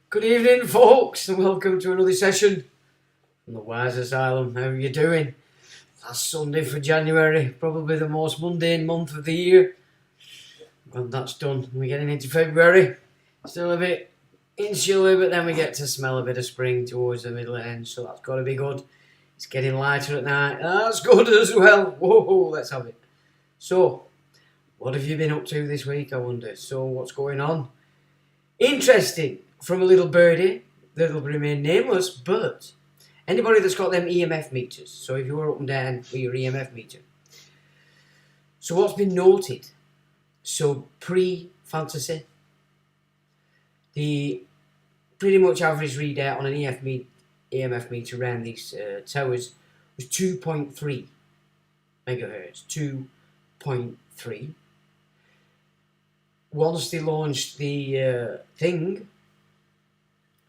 Good evening, folks, and welcome to another session from the Wise Asylum. How are you doing? Last Sunday for January, probably the most mundane month of the year. Well, that's done. We're getting into February. Still a bit insular, but then we get to smell a bit of spring towards the middle end, so that's got to be good. It's getting lighter at night. That's good as well. Whoa, let's have it. So, what have you been up to this week, I wonder? So, what's going on? Interesting. From a little birdie that'll remain nameless, but anybody that's got them EMF meters, so if you're up and down with your EMF meter. So what's been noted? So pre-fantasy, the pretty much average readout on an EMF meter around these towers was 2.3 megahertz, 2.3. Once they launched the thing,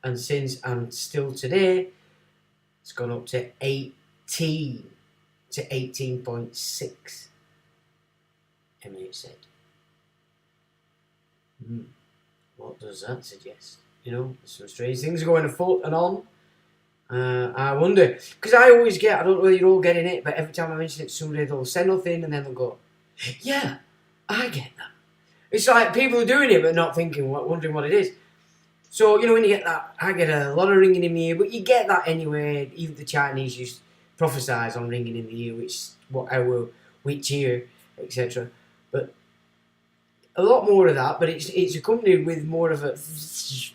and since and still today, it's gone up to 18 to 18.6 MHz. What does that suggest? You know, some strange things are going afoot and on. I wonder, because I always get, I don't know whether you're all getting it, but every time I mention it to somebody, they'll say nothing and then they'll go, yeah, I get that. It's like people are doing it but not thinking, wondering what it is. So, you know, when you get that, I get a lot of ringing in the ear, but you get that anyway. Even the Chinese used to prophesize on ringing in the ear, which ear, etc. But a lot more of that, but it's accompanied with more of a,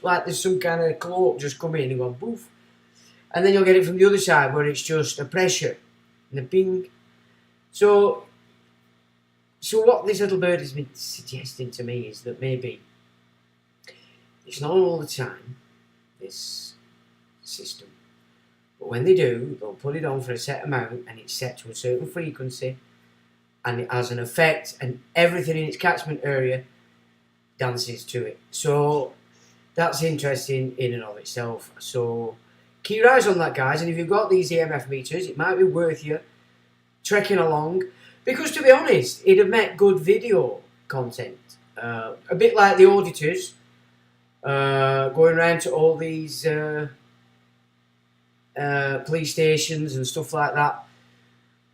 like there's some kind of cloak just come in and go poof. And then you'll get it from the other side where it's just a pressure and a ping. So what this little bird has been suggesting to me is that maybe it's not all the time, this system. But when they do, they'll put it on for a set amount and it's set to a certain frequency and it has an effect and everything in its catchment area dances to it. So that's interesting in and of itself. So keep your eyes on that, guys. And if you've got these EMF meters, it might be worth you trekking along. Because to be honest, it'd have met good video content. A bit like the Auditors. Going around to all these police stations and stuff like that,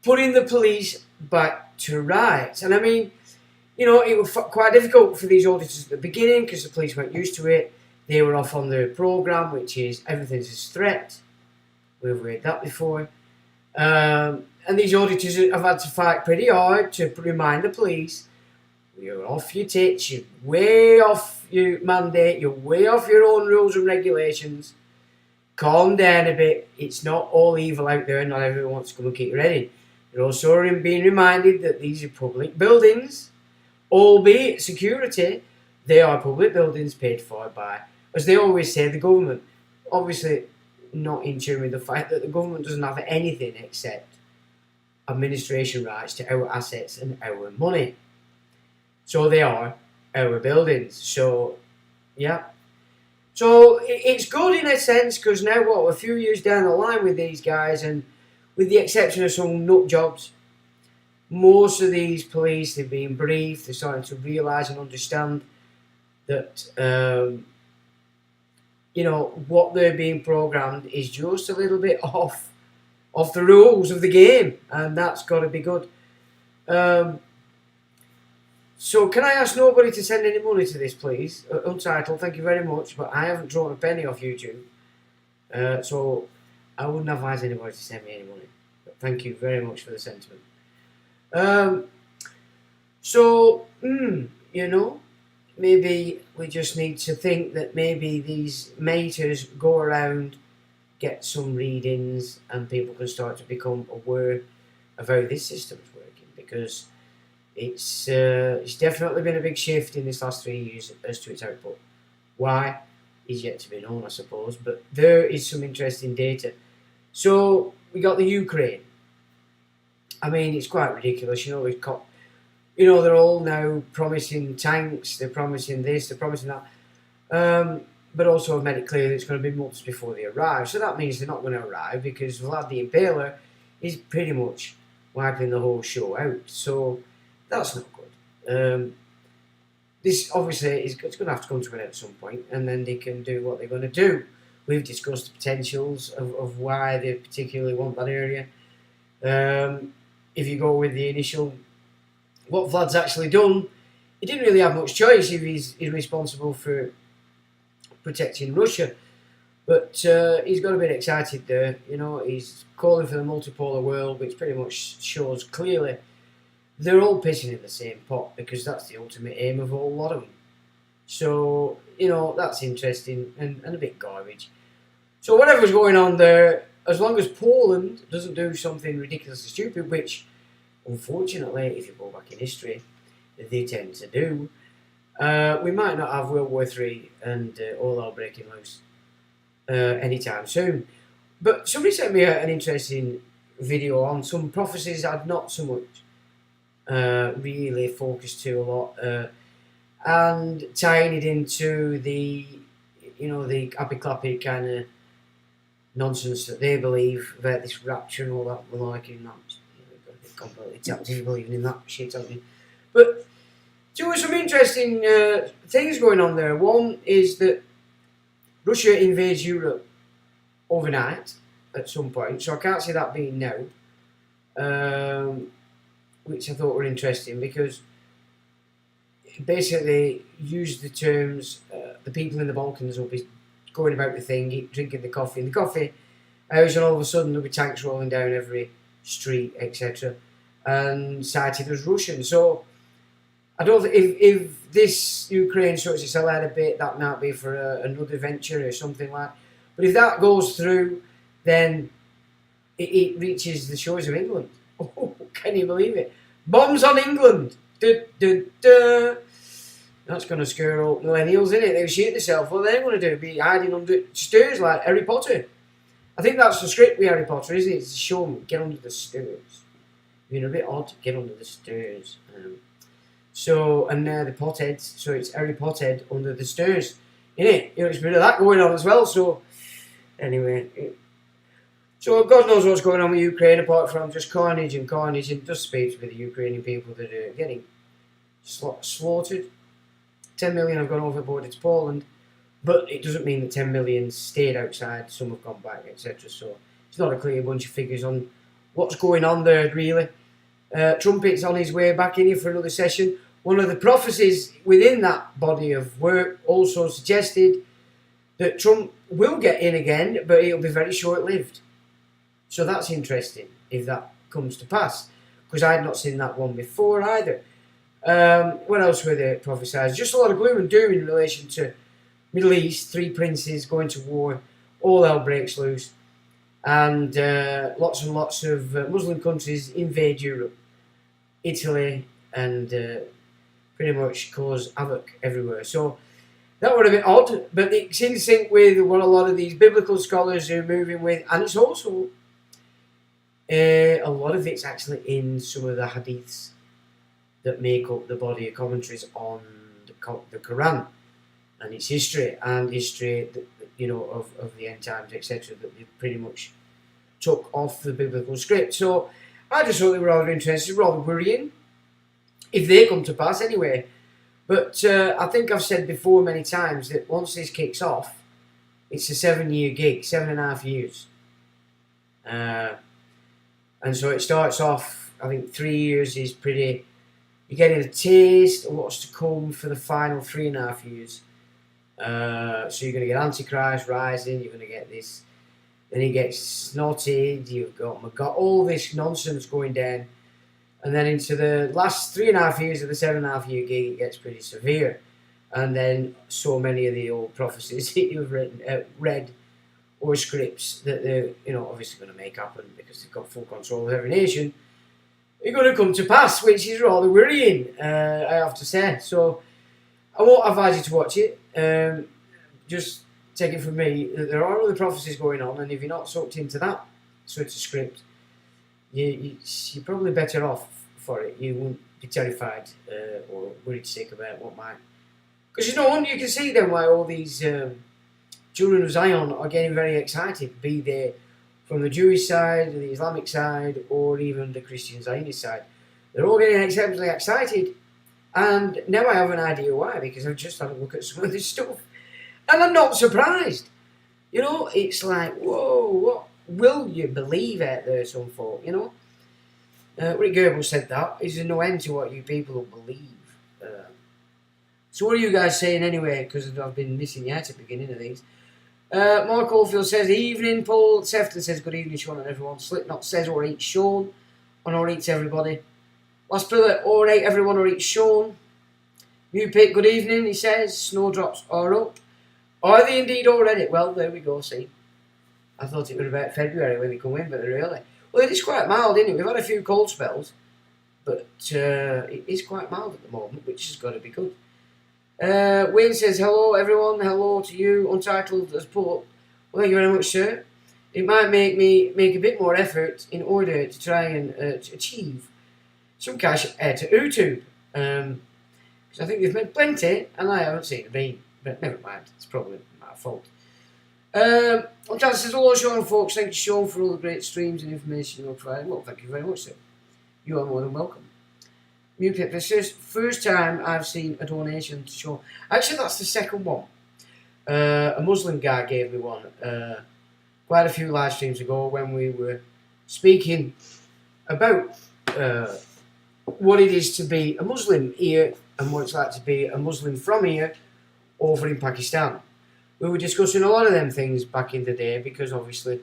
putting the police back to rights. And I mean, you know, it was quite difficult for these auditors at the beginning because the police weren't used to it. They were off on their programme, which is everything's a threat. We've read that before. And these auditors have had to fight pretty hard to remind the police, you're off your tits, you're way off your mandate, you're way off your own rules and regulations. Calm down a bit. It's not all evil out there, not everyone wants to come and keep your head in. You're also being reminded that these are public buildings, albeit security, they are public buildings paid for by, as they always say, the government. Obviously not in tune with the fact that the government doesn't have anything except administration rights to our assets and our money. So they are our buildings. So, yeah. So it's good in a sense because now, a few years down the line with these guys and with the exception of some nut jobs, most of these police, they've been briefed, they're starting to realise and understand that, you know, what they're being programmed is just a little bit off the rules of the game, and that's got to be good. So can I ask nobody to send any money to this, please? Untitled, thank you very much, but I haven't drawn a penny off YouTube, so I wouldn't advise anybody to send me any money. But thank you very much for the sentiment. You know, maybe we just need to think that maybe these maters go around, get some readings, and people can start to become aware of how this system is working, because it's definitely been a big shift in this last 3 years as to its output. Why is yet to be known, I suppose, but there is some interesting data. So we got the Ukraine. I mean, it's quite ridiculous. You know, we've got, you know, they're all now promising tanks, they're promising this, they're promising that, but also have made it clear that it's going to be months before they arrive. So that means they're not going to arrive, because Vlad the Impaler is pretty much wiping the whole show out. So that's not good. This obviously it's going to have to come to an end at some point, and then they can do what they're going to do. We've discussed the potentials of why they particularly want that area. If you go with the initial, what Vlad's actually done, he didn't really have much choice if he's responsible for protecting Russia. But he's got a bit excited there. You know, he's calling for the multipolar world, which pretty much shows clearly they're all pissing in the same pot, because that's the ultimate aim of a whole lot of them. So, you know, that's interesting and a bit garbage. So whatever's going on there, as long as Poland doesn't do something ridiculously stupid, which, unfortunately, if you go back in history, they tend to do, we might not have World War III and all hell breaking loose anytime soon. But somebody sent me an interesting video on some prophecies I'd not so much really focused to a lot, and tying it into the, you know, the happy clappy kind of nonsense that they believe about this rapture and all that malarkey, and that's, you know, got to be completely tapped in believing in that shit, haven't you? But there were some interesting things going on there. One is that Russia invades Europe overnight at some point, so I can't see that being now. Which I thought were interesting, because basically used the terms, the people in the Balkans will be going about the thing, drinking the coffee, and the coffee house, and all of a sudden there'll be tanks rolling down every street, etc., and cited as Russian. So I don't think if this Ukraine sorts itself out a bit, that might be for another venture or something like. But if that goes through, then it reaches the shores of England. Oh, can you believe it? Bombs on England. Duh, duh, duh. That's going to scare all millennials, isn't it? They'll shoot themselves. What they're going to do? Be hiding under stairs like Harry Potter. I think that's the script with Harry Potter, isn't it? It's to show them, get under the stairs. You're a bit odd, get under the stairs. And the potheads, so it's Harry Pothead under the stairs. Innit? You know, it's a bit of that going on as well, so anyway. So God knows what's going on with Ukraine, apart from just carnage, and just speaks with the Ukrainian people that are getting slaughtered. 10 million have gone overboard into Poland, but it doesn't mean that 10 million stayed outside, some have gone back, etc. So it's not a clear bunch of figures on what's going on there, really. Trumpet's on his way back in here for another session. One of the prophecies within that body of work also suggested that Trump will get in again, but it'll be very short-lived. So that's interesting, if that comes to pass, because I had not seen that one before either. What else were they prophesied? Just a lot of gloom and doom in relation to Middle East, 3 princes going to war, all hell breaks loose, and lots and lots of Muslim countries invade Europe, Italy, and pretty much cause havoc everywhere. So that would have been odd, but it seems to sync with what a lot of these biblical scholars are moving with, and it's also a lot of it's actually in some of the hadiths that make up the body of commentaries on the Quran and its history, and history that, you know, of the end times, etc., that they pretty much took off the biblical script. So I just thought they were rather interesting, rather worrying, if they come to pass anyway. But I think I've said before many times that once this kicks off, it's a 7-year gig, 7.5 years. And so it starts off, I think 3 years is pretty, you're getting a taste of what's to come for the final 3.5 years. So you're going to get Antichrist rising, you're going to get this, then he gets snotted, you've got all this nonsense going down. And then into the last 3.5 years of the 7.5 year gig, it gets pretty severe. And then so many of the old prophecies that you've read or scripts that they're obviously going to make happen because they've got full control of every nation, are going to come to pass, which is rather worrying, I have to say. So I won't advise you to watch it. Just take it from me that there are other prophecies going on, and if you're not sucked into that sort of script, you're probably better off for it. You won't be terrified or worried sick about what might. Because no wonder you can see then why all these children of Zion are getting very excited, be they from the Jewish side, the Islamic side, or even the Christian Zionist side. They're all getting exceptionally excited. And now I have an idea why, because I've just had a look at some of this stuff. And I'm not surprised. It's like, whoa, what will you believe out there, some folk, Rick Goebbels said that. Is there no end to what you people will believe? So what are you guys saying anyway? Because I've been missing you out at the beginning of these. Mark Oldfield says, evening. Paul Sefton says, good evening, Sean and everyone. Slipknot says, alright, Sean. And alright to everybody. Last Pillar, alright, everyone, alright, Sean. New Pick, good evening, he says. Snowdrops are up. Are they indeed already? Well, there we go, see. I thought it was about February when they come in, but they're early. Well, it is quite mild, isn't it? We've had a few cold spells, but it is quite mild at the moment, which has got to be good. Wayne says, hello, everyone. Hello to you. Untitled has put, well, thank you very much, sir. It might make me make a bit more effort in order to try and to achieve some cash to YouTube. Because I think they've made plenty, and I haven't seen a bean. But never mind, it's probably my fault. Untitled says, hello, Sean, folks. Thank you, Sean, for all the great streams and information you're providing. Well, thank you very much, sir. You are more than welcome. Mute this is first time I've seen a donation to Sean. Actually, that's the second one. A Muslim guy gave me one quite a few live streams ago when we were speaking about what it is to be a Muslim here and what it's like to be a Muslim from here over in Pakistan. We were discussing a lot of them things back in the day because obviously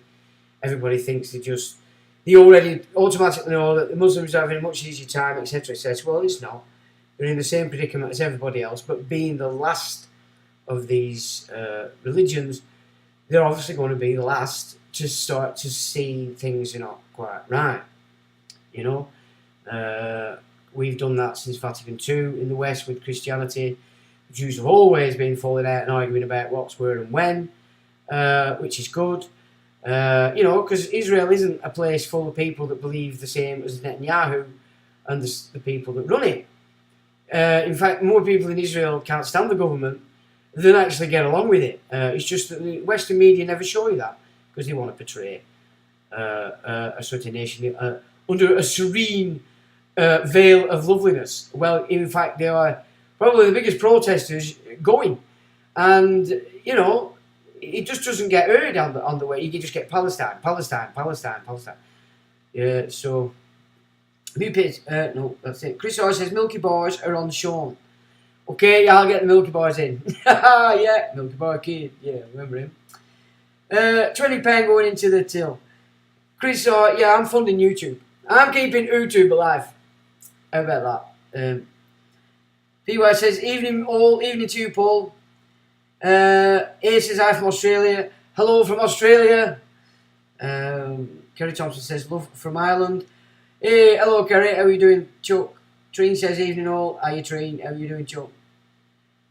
everybody thinks they already automatically know that the Muslims are having a much easier time, etc., etc. Well, it's not. They're in the same predicament as everybody else, but being the last of these religions, they're obviously going to be the last to start to see things are not quite right. We've done that since Vatican II in the West with Christianity. The Jews have always been falling out and arguing about what's where and when, which is good. Because Israel isn't a place full of people that believe the same as Netanyahu and the people that run it. In fact, more people in Israel can't stand the government than actually get along with it. It's just that the Western media never show you that because they want to portray a certain nation under a serene veil of loveliness. Well, in fact, they are probably the biggest protesters going. And, it just doesn't get heard on the way. You can just get Palestine. Yeah, so no, that's it. Chris R says Milky Bars are on Sean. Okay, yeah, I'll get the Milky Bars in. Yeah, Milky Bar Kid. Yeah, remember him. £20 going into the till. Chris R, yeah, I'm funding YouTube. I'm keeping YouTube alive. How about that? PY says evening to you, Paul. A says hi from Australia. Hello from Australia. Kerry Thompson says love from Ireland. Hey, hello Kerry, how are you doing, Chuck? Treen says evening all. How are you, Treen? How are you doing, Chuck?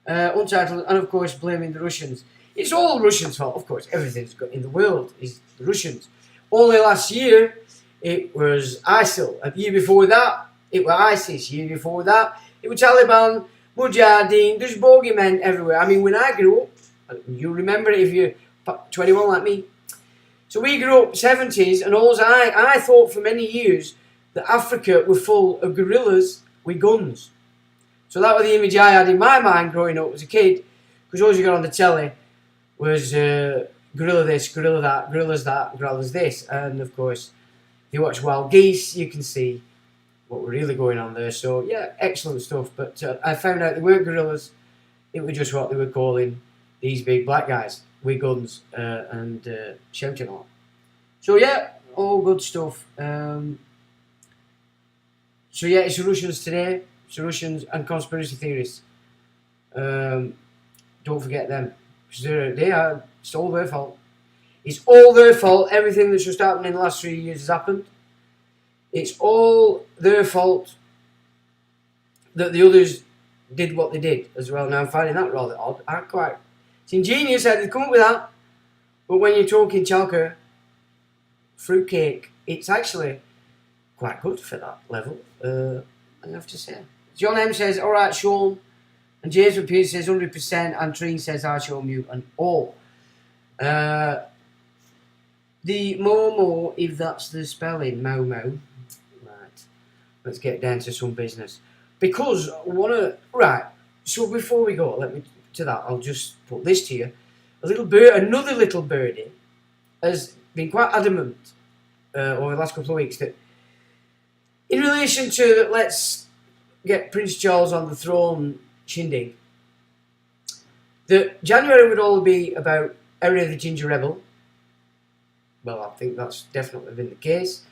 Untitled, and of course blaming the Russians. It's all the Russians' fault, of course. Everything's got in the world is the Russians. Only last year it was ISIL. A year before that it was ISIS. A year before that it was Taliban. Mujahideen, there's bogeymen everywhere. I mean, when I grew up, you remember if you're 21 like me, So we grew up 70s, and I thought for many years that Africa were full of gorillas with guns. So that was the image I had in my mind growing up as a kid, because all you got on the telly was gorilla this, gorilla that, gorillas this, and of course, if you watch Wild Geese, you can see what were really going on there. So yeah, excellent stuff. But I found out they weren't gorillas; it was just what they were calling these big black guys with guns and shouting a lot. So yeah, all good stuff. So yeah, it's the Russians today. It's the Russians and conspiracy theorists. Don't forget them. They are. It's all their fault. It's all their fault. Everything that's just happened in the last 3 years has happened. It's all their fault that the others did what they did as well. Now I'm finding that rather odd. It's ingenious how they come up with that. But when you're talking chocolate, fruitcake, it's actually quite good for that level. I have to say. John M says, all right, Sean. And James Pierce says 100%. And Treen says, I show mute and all. The Momo, if that's the spelling, Momo. Right. Let's get down to some business. Because right. So before we go, I'll just put this to you. Another little birdie has been quite adamant over the last couple of weeks that in relation to let's get Prince Charles on the throne shindig, that January would all be about Area the Ginger Rebel. Well, I think that's definitely been the case.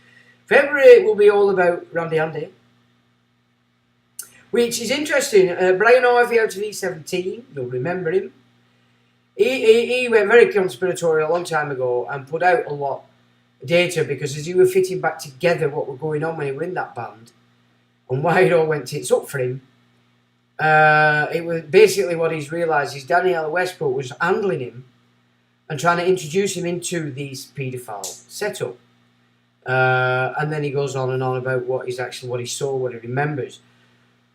February will be all about Randy Andy, which is interesting. Brian Ivey out of E17, you'll remember him. He went very conspiratorial a long time ago and put out a lot of data because as he were fitting back together what was going on when he were in that band and why it all went tits up for him, it was basically what he's realised is Danielle Westbrook was handling him and trying to introduce him into these paedophile setup. And then he goes on and on about what he saw, what he remembers.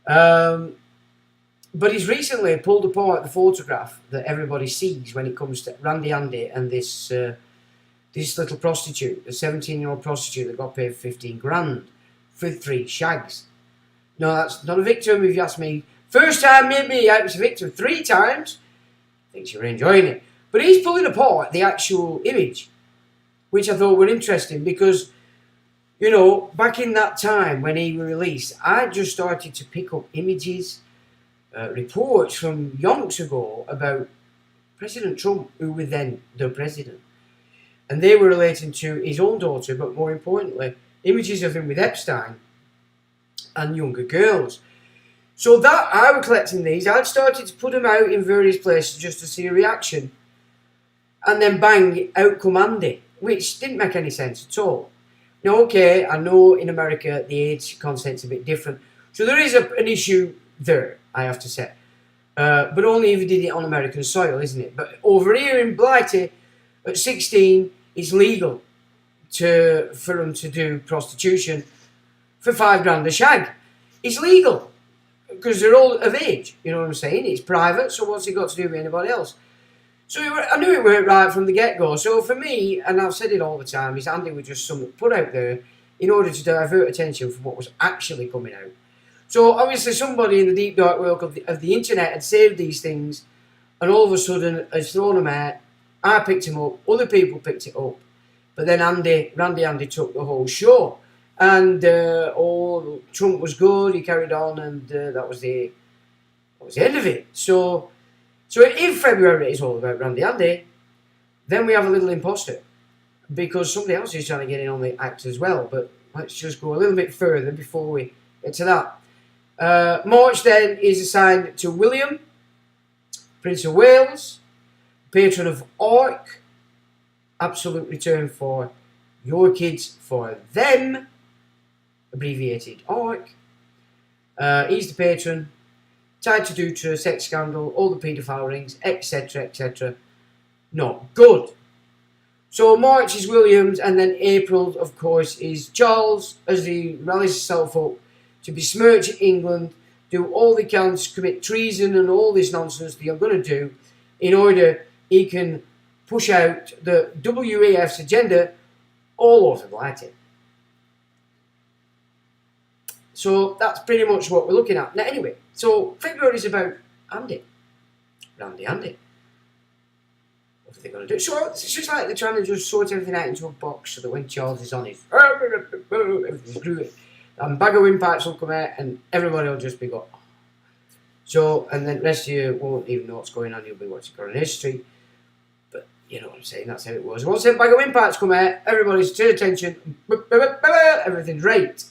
But he's recently pulled apart the photograph that everybody sees when it comes to Randy Andy and this little prostitute, a 17-year-old prostitute that got paid 15 grand for 3 shags. No, that's not a victim if you ask me. First time maybe I was a victim 3 times. Thinks you're enjoying it. But he's pulling apart the actual image, which I thought were interesting because, you know, back in that time when he was released, I just started to pick up images, reports from yonks ago about President Trump, who was then the president. And they were relating to his own daughter, but more importantly, images of him with Epstein and younger girls. So that I was collecting these, I'd started to put them out in various places just to see a reaction. And then bang, out come Andy, which didn't make any sense at all. Now, okay, I know in America the age consent's a bit different. So there is an issue there, I have to say. But only if you did it on American soil, isn't it? But over here in Blighty, at 16, it's legal for them to do prostitution for 5 grand a shag. It's legal because they're all of age, you know what I'm saying? It's private, so what's it got to do with anybody else? So I knew it weren't right from the get-go. So for me, and I've said it all the time, is Andy was just something put out there in order to divert attention from what was actually coming out. So obviously somebody in the deep dark world of the internet had saved these things and all of a sudden has thrown them out. I picked him up, other people picked it up. But then Randy Andy took the whole show. And Trump was good, he carried on, and that was the end of it. So if February is all about Randy Andy, then we have a little imposter. Because somebody else is trying to get in on the act as well. But let's just go a little bit further before we get to that. March then is assigned to William, Prince of Wales, patron of ARC, absolute return for your kids for them, abbreviated ARC. He's the patron, tied to Dutra, sex scandal, all the paedophile rings, etc., etc. Not good. So March is Williams, and then April, of course, is Charles, as he rallies himself up to besmirch England, do all they can to commit treason and all this nonsense they are going to do in order he can push out the WEF's agenda all over the lighting. So that's pretty much what we're looking at. Now anyway, so February is about Randy Andy. What are they going to do? So it's just like they're trying to just sort everything out into a box so that when Charles is on his everything's groovy. And bag of windpipes will come out and everybody will just be going. So, and then the rest of you won't even know what's going on. You'll be watching Coronation Street. But you know what I'm saying, that's how it was. Once that bag of windpipes come out, everybody's to attention. Everything's right.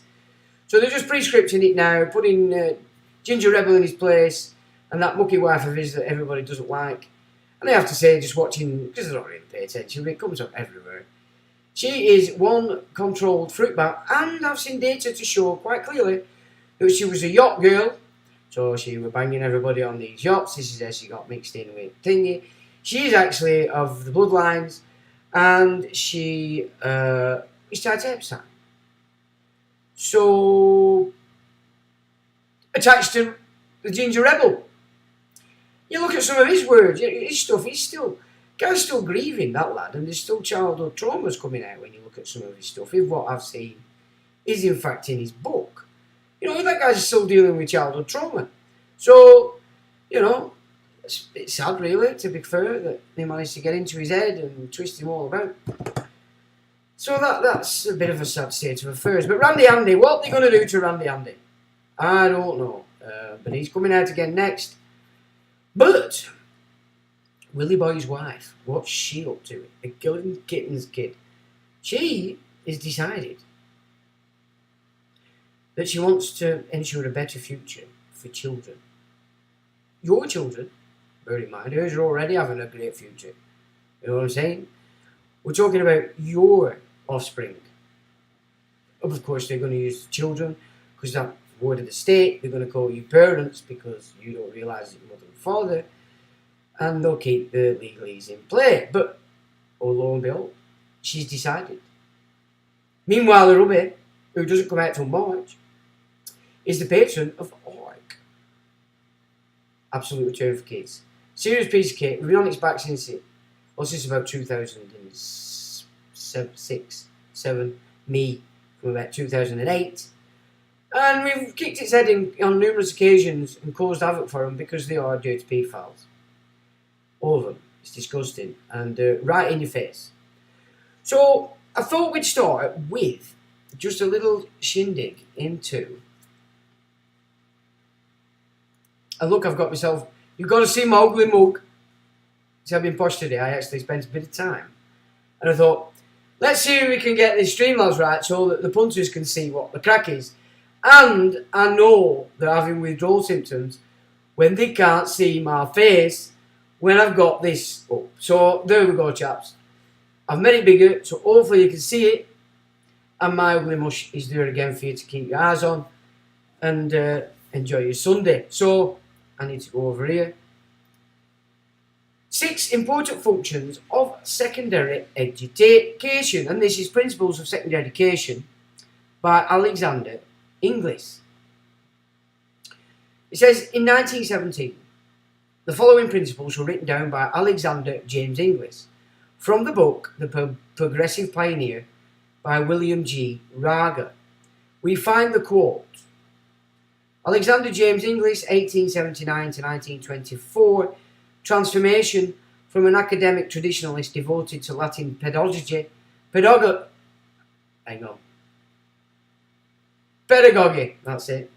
So they're just prescripting it now, putting Ginger Rebel in his place, and that mucky wife of his that everybody doesn't like. And I have to say, just watching, because they don't really pay attention, it comes up everywhere. She is one controlled fruit bat, and I've seen data to show quite clearly that she was a yacht girl. So she was banging everybody on these yachts. This is how she got mixed in with Thingy. She's actually of the bloodlines, and she is tied to Epstein. So, attached to the Ginger Rebel. You look at some of his words, his stuff, guy's still grieving, that lad, and there's still childhood traumas coming out when you look at some of his stuff. If what I've seen is in fact in his book. You know, that guy's still dealing with childhood trauma. So, you know, it's sad really, to be fair, that they managed to get into his head and twist him all about. So that's a bit of a sad state of affairs. But Randy Andy, what are they going to do to Randy Andy? I don't know. But he's coming out again next. But Willie Boy's wife, what's she up to? A golden kitten's kid. She has decided that she wants to ensure a better future for children. Your children, bear in mind, hers are already having a great future. You know what I'm saying? We're talking about your offspring. Of course, they're going to use children because that's the word of the state. They're going to call you parents because you don't realise that you're mother and father. And they'll keep the legalese in play. But, oh lo and behold, she's decided. Meanwhile, the Ruby, who doesn't come out till March, is the patron of ORC. Absolute Return for Kids. Serious piece of kit. We've been on its back since about 2006, 7, me from about 2008. And we've kicked its head in on numerous occasions and caused havoc for them because they are dirty pedophiles. All of them. It's disgusting. And right in your face. So, I thought we'd start with just a little shindig into... And look, I've got myself... You've got to see my ugly mug. See, I've been posh today. I actually spent a bit of time. And I thought, let's see if we can get these Streamlabs right so that the punters can see what the crack is. And I know they're having withdrawal symptoms when they can't see my face when I've got this up. So, there we go, chaps. I've made it bigger, so hopefully you can see it. And my ugly mush is there again for you to keep your eyes on. And enjoy your Sunday. So, I need to go over here. 6 important functions of secondary education. And this is Principles of Secondary Education by Alexander Inglis. It says, in 1917, the following principles were written down by Alexander James Inglis from the book The Progressive Pioneer by William G. Raga. We find the quote, Alexander James Inglis, 1879 to 1924, transformation from an academic traditionalist devoted to Latin pedagogy, that's it,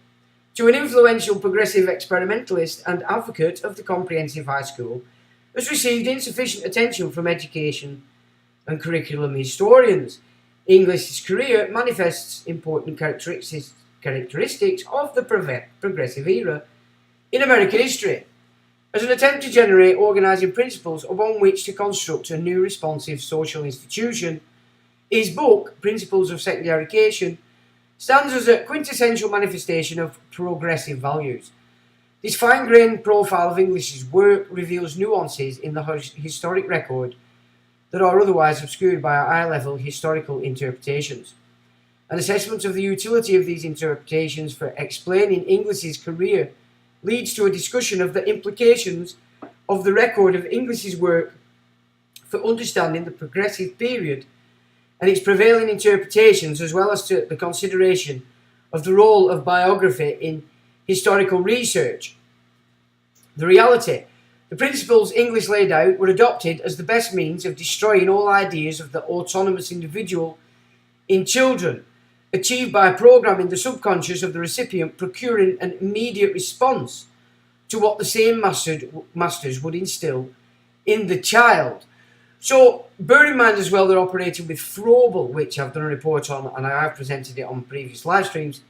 to an influential progressive experimentalist and advocate of the comprehensive high school, has received insufficient attention from education and curriculum historians. Inglis's career manifests important characteristics of the progressive era in American history as an attempt to generate organising principles upon which to construct a new responsive social institution. His book, Principles of Secondary Education, stands as a quintessential manifestation of progressive values. This fine-grained profile of English's work reveals nuances in the historic record that are otherwise obscured by high-level historical interpretations. An assessment of the utility of these interpretations for explaining Inglis's career leads to a discussion of the implications of the record of Inglis's work for understanding the progressive period and its prevailing interpretations, as well as to the consideration of the role of biography in historical research. The reality, the principles English laid out were adopted as the best means of destroying all ideas of the autonomous individual in children, achieved by programming the subconscious of the recipient, procuring an immediate response to what the same masters would instill in the child. So bear in mind as well, they're operating with Froebel, which I've done a report on and I have presented it on previous live streams.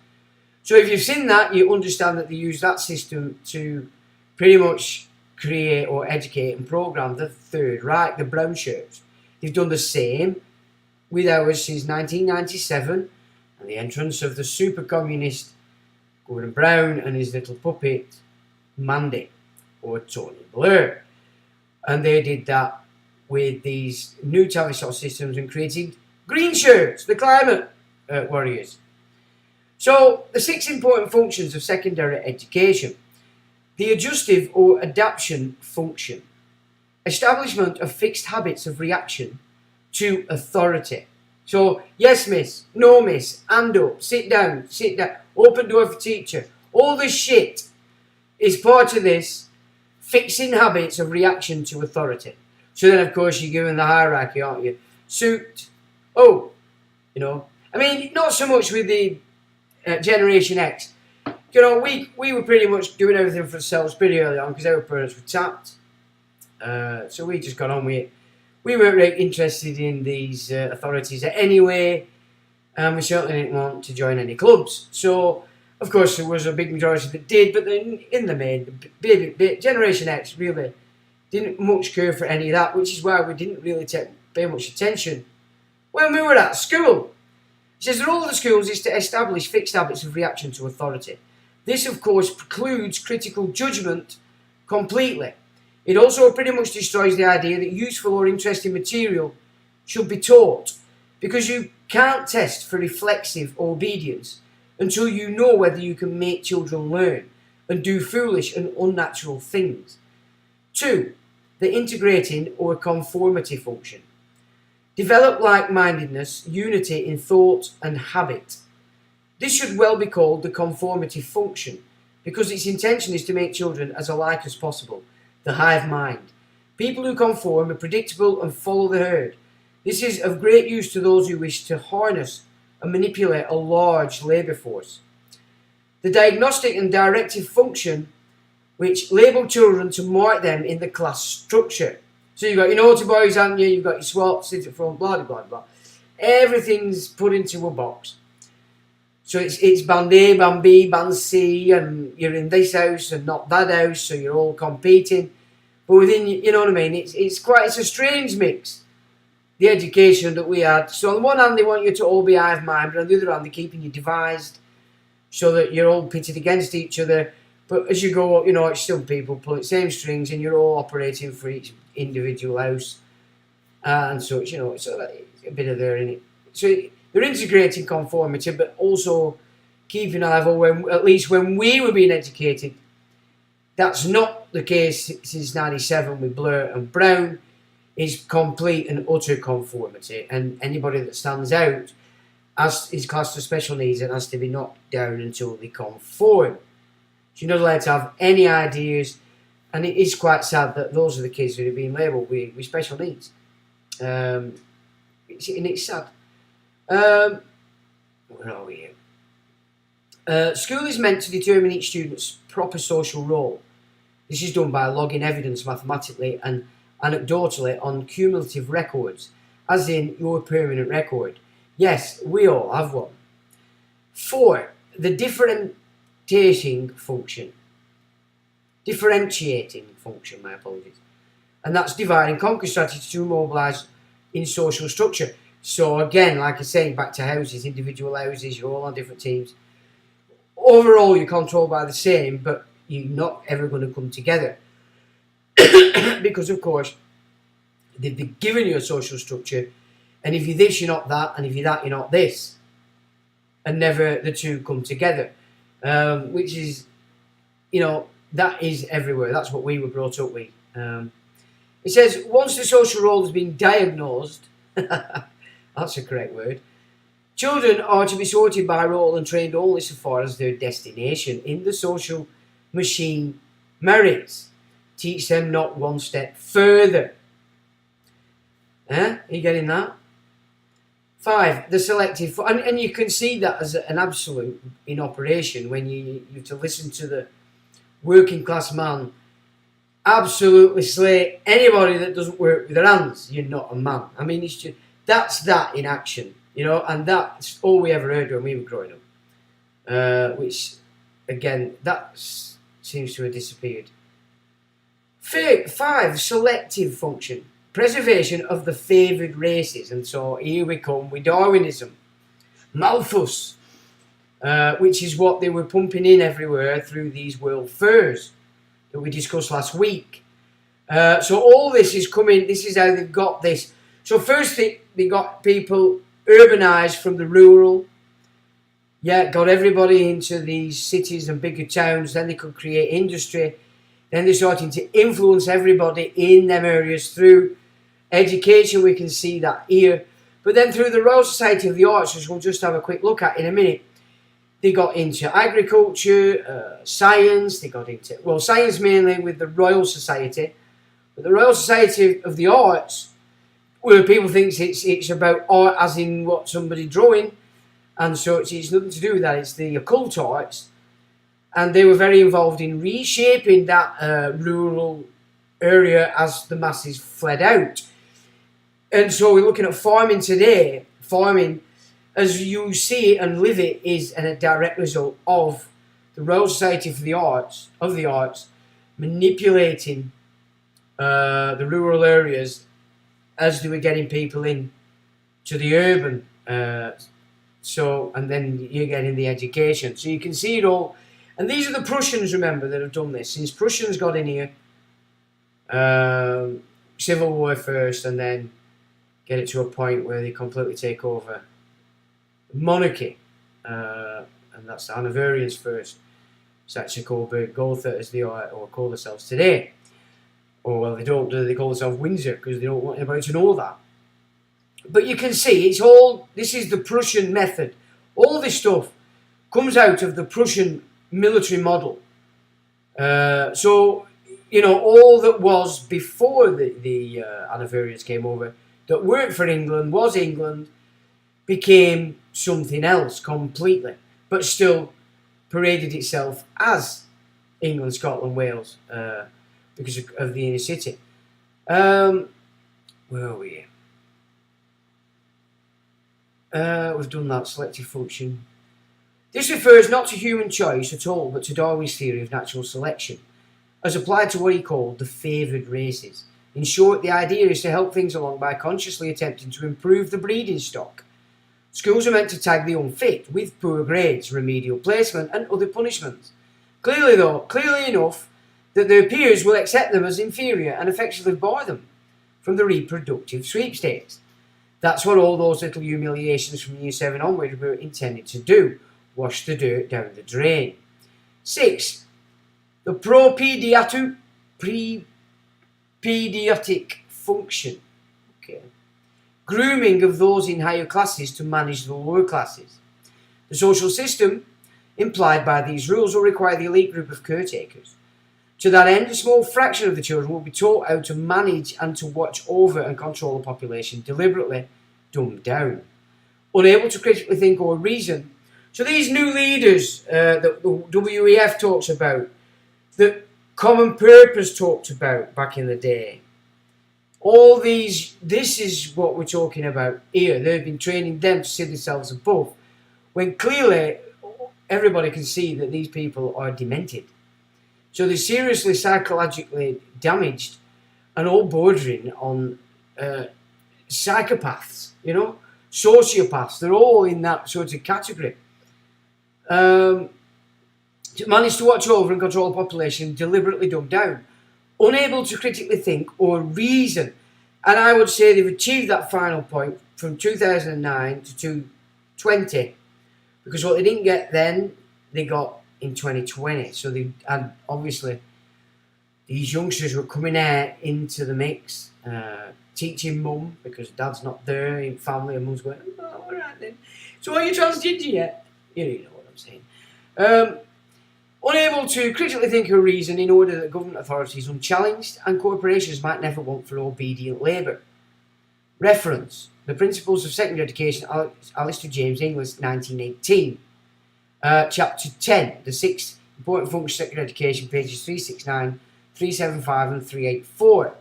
So if you've seen that, you understand that they use that system to pretty much create or educate and program the Third Reich, the brown shirts. They've done the same with ours since 1997 and the entrance of the super communist Gordon Brown and his little puppet Mandy or Tony Blair. And they did that with these new Tavistock systems and created green shirts, the climate warriors. So the 6 important functions of secondary education: the adjustive or adaptation function, establishment of fixed habits of reaction to authority. So yes miss, no miss, hand up, sit down, open door for teacher. All this shit is part of this fixing habits of reaction to authority. So then, of course, you're given the hierarchy, aren't you? Suit, I mean, not so much with the Generation X. We were pretty much doing everything for ourselves pretty early on because our parents were tapped. So we just got on with it. We weren't really interested in these authorities anyway, and we certainly didn't want to join any clubs. So, of course, there was a big majority that did, but then in the main, Generation X really didn't much care for any of that, which is why we didn't really pay much attention when we were at school. It says the role of the schools is to establish fixed habits of reaction to authority. This, of course, precludes critical judgment completely. It also pretty much destroys the idea that useful or interesting material should be taught, because you can't test for reflexive obedience until you know whether you can make children learn and do foolish and unnatural things. 2. The integrating or conformity function. Develop like-mindedness, unity in thought and habit. This should well be called the conformity function, because its intention is to make children as alike as possible, the hive mind. People who conform are predictable and follow the herd. This is of great use to those who wish to harness and manipulate a large labour force. The diagnostic and directive function, which label children to mark them in the class structure. So you've got your naughty boys, haven't you? You've got your swats, sit at front, blah, blah, blah. Everything's put into a box. So it's band A, band B, band C, and you're in this house and not that house, so you're all competing. But within, you know what I mean? It's a strange mix, the education that we had. So on the one hand, they want you to all be hive mind, but on the other hand, they're keeping you devised so that you're all pitted against each other. But as you go up, it's still people pulling the same strings, and you're all operating for each individual house and such. So it's a bit of there in it. So they're integrating conformity, but also keeping alive, at least when we were being educated. That's not the case since 97 with Blair and Brown. It's complete and utter conformity, and anybody that stands out is classed as special needs and has to be knocked down until they conform. So you're not allowed to have any ideas, and it is quite sad that those are the kids who are being labelled with special needs. It's sad. Where are we here? School is meant to determine each student's proper social role. This is done by logging evidence mathematically and anecdotally on cumulative records, as in your permanent record. Yes, we all have one. 4. The differentiating function, my apologies. And that's divide and conquer strategy to mobilise in social structure. So again, like I say, back to houses, individual houses, you're all on different teams. Overall, you're controlled by the same, but you're not ever going to come together. Because, of course, they've given you a social structure, and if you're this, you're not that, and if you're that, you're not this. And never the two come together. Which is, that is everywhere. That's what we were brought up with. It says, once the social role has been diagnosed, that's a correct word, children are to be sorted by role and trained only so far as their destination in the social machine merits. Teach them not one step further. Are you getting that? 5, the selective, and you can see that as an absolute in operation when you have to listen to the working class man absolutely slay anybody that doesn't work with their hands. You're not a man. I mean, it's just, that's that in action, you know, and that's all we ever heard when we were growing up. Which, again, that seems to have disappeared. 5, selective function. Preservation of the favoured races. And so here we come with Darwinism. Malthus, which is what they were pumping in everywhere through these world fairs that we discussed last week. So all this is coming, this is how they've got this. So first they got people urbanised from the rural, got everybody into these cities and bigger towns, then they could create industry, then they're starting to influence everybody in them areas through education. We can see that here. But then through the Royal Society of the Arts, which we'll just have a quick look at in a minute, they got into agriculture, science, they got into, well, science mainly with the Royal Society, but the Royal Society of the Arts, where people think it's about art as in what somebody drawing, and so it's nothing to do with that, it's the occult arts, and they were very involved in reshaping that rural area as the masses fled out. And so we're looking at farming today. Farming, as you see it and live it, is a direct result of the Royal Society for the Arts, manipulating the rural areas as they were getting people in to the urban. And then you're getting the education. So you can see it all. And these are the Prussians, remember, that have done this. Since Prussians got in here, Civil War first, and then get it to a point where they completely take over monarchy, and that's the Hanoverians first. It's actually called Gotha as they are, or call themselves today. Or well, they don't do. They call themselves Windsor because they don't want anybody to know that. But you can see it's all. This is the Prussian method. All this stuff comes out of the Prussian military model. So you know all that was before the Hanoverians came over that weren't for England was England became something else completely, but still paraded itself as England, Scotland, Wales, because of the inner city. Where are we? We've done that selective function. This refers not to human choice at all, but to Darwin's theory of natural selection, as applied to what he called the favoured races. In short, the idea is to help things along by consciously attempting to improve the breeding stock. Schools are meant to tag the unfit with poor grades, remedial placement and other punishments. Clearly enough that their peers will accept them as inferior and effectively bar them from the reproductive sweepstakes. That's what all those little humiliations from Year 7 onward were intended to do, wash the dirt down the drain. 6. The pediatric function. Okay. Grooming of those in higher classes to manage the lower classes. The social system implied by these rules will require the elite group of caretakers. To that end, a small fraction of the children will be taught how to manage and to watch over and control the population, deliberately dumbed down. Unable to critically think or reason. So these new leaders that the WEF talks about, that Common Purpose talked about back in the day, all these, this is what we're talking about here. They've been training them to see themselves above, when clearly everybody can see that these people are demented. So they're seriously psychologically damaged and all bordering on psychopaths, you know, sociopaths. They're all in that sort of category. To manage to watch over and control the population, deliberately dumbed down. Unable to critically think or reason. And I would say they've achieved that final point from 2009 to 2020. Because what they didn't get then, they got in 2020. So they had obviously these youngsters were coming out into the mix, teaching mum, because dad's not there in family, and mum's going, oh, all right then. So are you transgender yet? You know what I'm saying. Unable to critically think or reason in order that government authorities unchallenged and corporations might never want for obedient labour. Reference: The Principles of Secondary Education, Alistair James, English, 1918. Chapter 10, The 6 Important Functions of Secondary Education, pages 369, 375 and 384.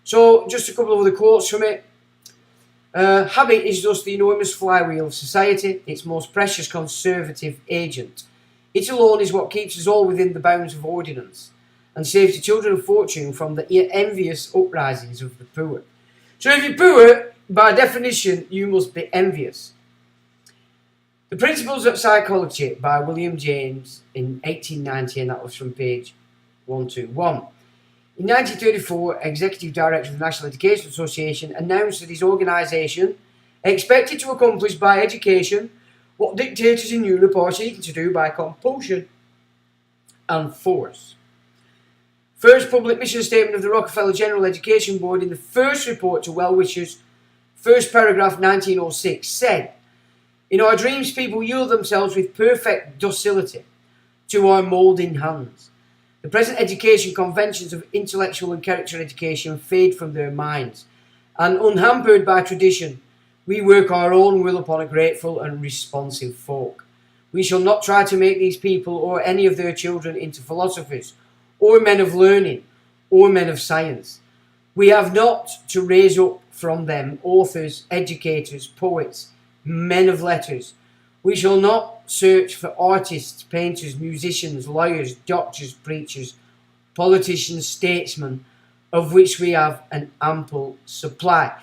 So, just a couple of other quotes from it. Habit is thus the enormous flywheel of society, its most precious conservative agent. It alone is what keeps us all within the bounds of ordinance, and saves the children of fortune from the envious uprisings of the poor. So if you're poor, by definition, you must be envious. The Principles of Psychology by William James in 1890, and that was from page 121. In 1934, Executive Director of the National Education Association announced that his organisation expected to accomplish by education what dictators in Europe are seeking to do by compulsion and force. First public mission statement of the Rockefeller General Education Board in the first report to well-wishers, first paragraph 1906, said, "In our dreams people yield themselves with perfect docility to our moulding hands. The present education conventions of intellectual and character education fade from their minds, and unhampered by tradition, we work our own will upon a grateful and responsive folk. We shall not try to make these people or any of their children into philosophers, or men of learning, or men of science. We have not to raise up from them authors, educators, poets, men of letters. We shall not search for artists, painters, musicians, lawyers, doctors, preachers, politicians, statesmen, of which we have an ample supply."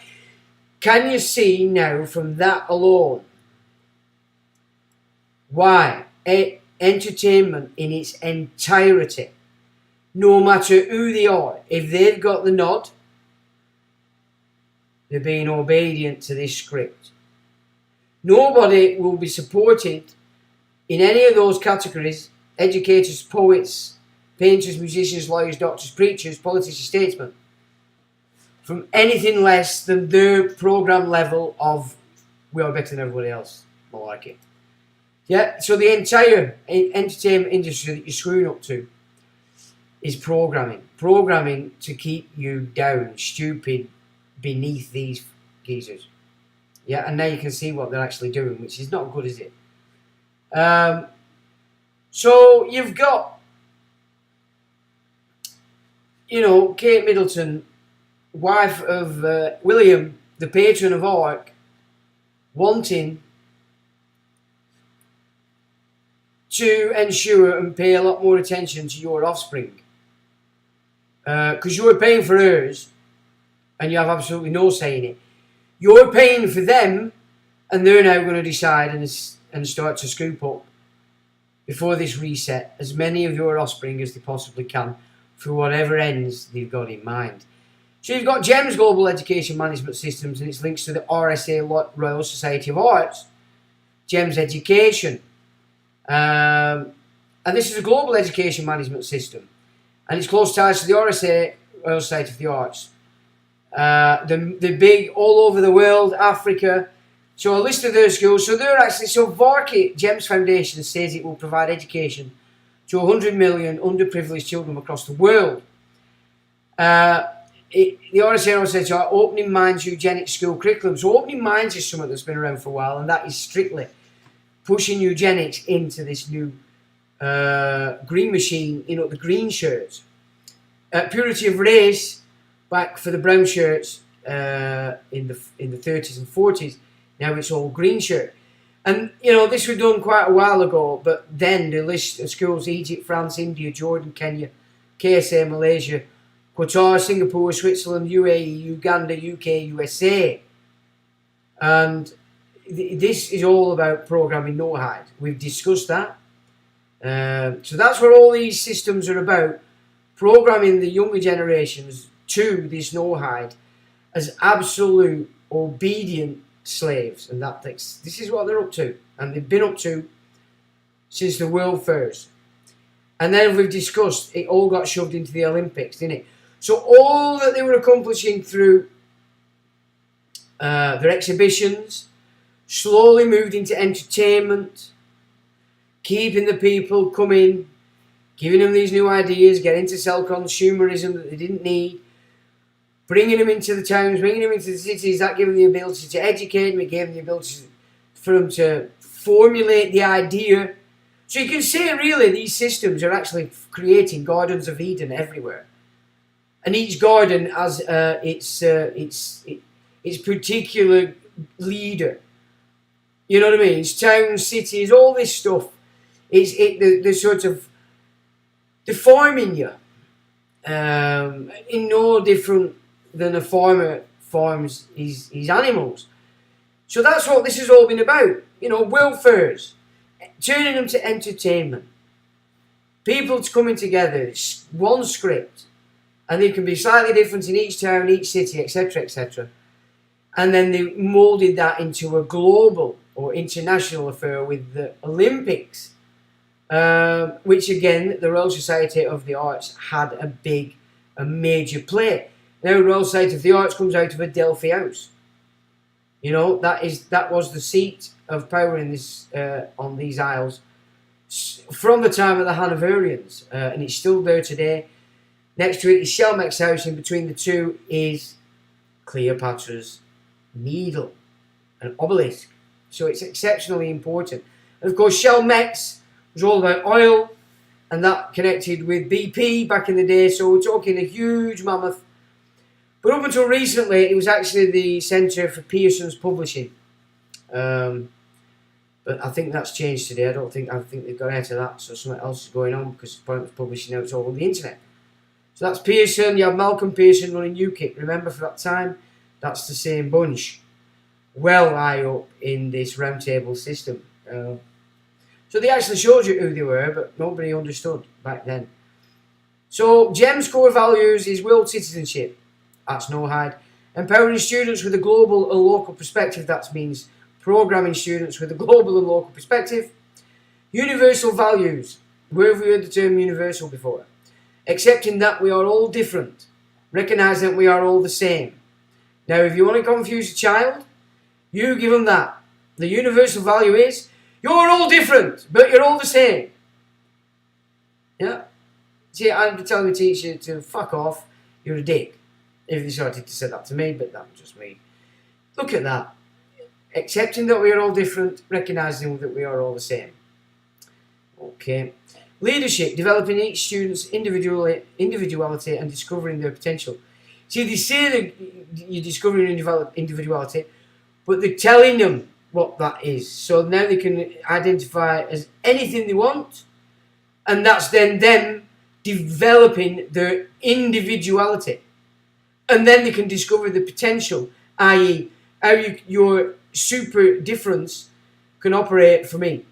Can you see now from that alone why entertainment in its entirety, no matter who they are, if they've got the nod, they're being obedient to this script. Nobody will be supported in any of those categories: educators, poets, painters, musicians, lawyers, doctors, preachers, politicians, statesmen, from anything less than their programme level of "we are better than everybody else" malarkey. Yeah, so the entire entertainment industry that you're screwing up to is programming to keep you down, stupid, beneath these geezers. Yeah, and now you can see what they're actually doing, which is not good, is it? So you've got, Kate Middleton, wife of William, the patron of Ark, wanting to ensure and pay a lot more attention to your offspring. Because you're paying for hers, and you have absolutely no say in it. You're paying for them, and they're now going to decide and start to scoop up, before this reset, as many of your offspring as they possibly can, for whatever ends they've got in mind. So you've got GEMS Global Education Management Systems and its links to the RSA Royal Society of Arts, GEMS Education. And this is a global education management system, and it's close ties to the RSA Royal Society of the Arts. They're big all over the world, Africa. So a list of their schools. So Varkey GEMS Foundation says it will provide education to 100 million underprivileged children across the world. The RSA says opening minds eugenics school curriculum. So opening minds is something that's been around for a while, and that is strictly pushing eugenics into this new green machine, the green shirts. Purity of race, back for the brown shirts in the 30s and 40s. Now it's all green shirt. And, this was done quite a while ago, but then the list of schools: Egypt, France, India, Jordan, Kenya, KSA, Malaysia, Qatar, Singapore, Switzerland, UAE, Uganda, UK, USA. And this is all about programming Noachide. We've discussed that. So that's what all these systems are about, programming the younger generations to this Noachide as absolute obedient slaves. And this is what they're up to. And they've been up to since the world first. And then we've discussed, it all got shoved into the Olympics, didn't it? So all that they were accomplishing through their exhibitions slowly moved into entertainment, keeping the people coming, giving them these new ideas, getting to sell consumerism that they didn't need, bringing them into the towns, bringing them into the cities. That gave them the ability to educate them, it gave them the ability for them to formulate the idea. So you can say really these systems are actually creating gardens of Eden everywhere. And each garden has its particular leader. You know what I mean? It's towns, cities, all this stuff. They're sort of deforming you in no different than a farmer farms his animals. So that's what this has all been about. You know, welfares, turning them to entertainment. People coming together, it's one script, and they can be slightly different in each town, each city, etc., etc. And then they moulded that into a global or international affair with the Olympics, which again, the Royal Society of the Arts had a major play. Now, Royal Society of the Arts comes out of a Delphi house. You know, that was the seat of power in this on these isles from the time of the Hanoverians, and it's still there today. Next to it is Shelmech's house. In between the two is Cleopatra's Needle, an obelisk. So it's exceptionally important. And of course, Shelmech's was all about oil, and that connected with BP back in the day. So we're talking a huge mammoth. But up until recently, it was actually the centre for Pearson's publishing. But I think that's changed today. I think they've got out of that. So something else is going on because Pointless Publishing now it's all on the internet. So that's Pearson. You have Malcolm Pearson running UKIP. Remember, for that time, that's the same bunch. Well high up in this roundtable system. So they actually showed you who they were, but nobody understood back then. So GEM's core values is world citizenship. That's Noachide. Empowering students with a global and local perspective. That means programming students with a global and local perspective. Universal values. Where have we heard the term universal before? Accepting that we are all different. Recognizing that we are all the same. Now, if you want to confuse a child, you give them that. The universal value is, you're all different, but you're all the same. Yeah? See, I'd be telling the teacher to fuck off, you're a dick. If they started to say that to me, but that was just me. Look at that. Accepting that we are all different, recognizing that we are all the same. Okay. Leadership, developing each student's individuality and discovering their potential. See, they say that you're discovering individuality, but they're telling them what that is. So now they can identify as anything they want, and that's then them developing their individuality. And then they can discover the potential, i.e. how your super difference can operate for me,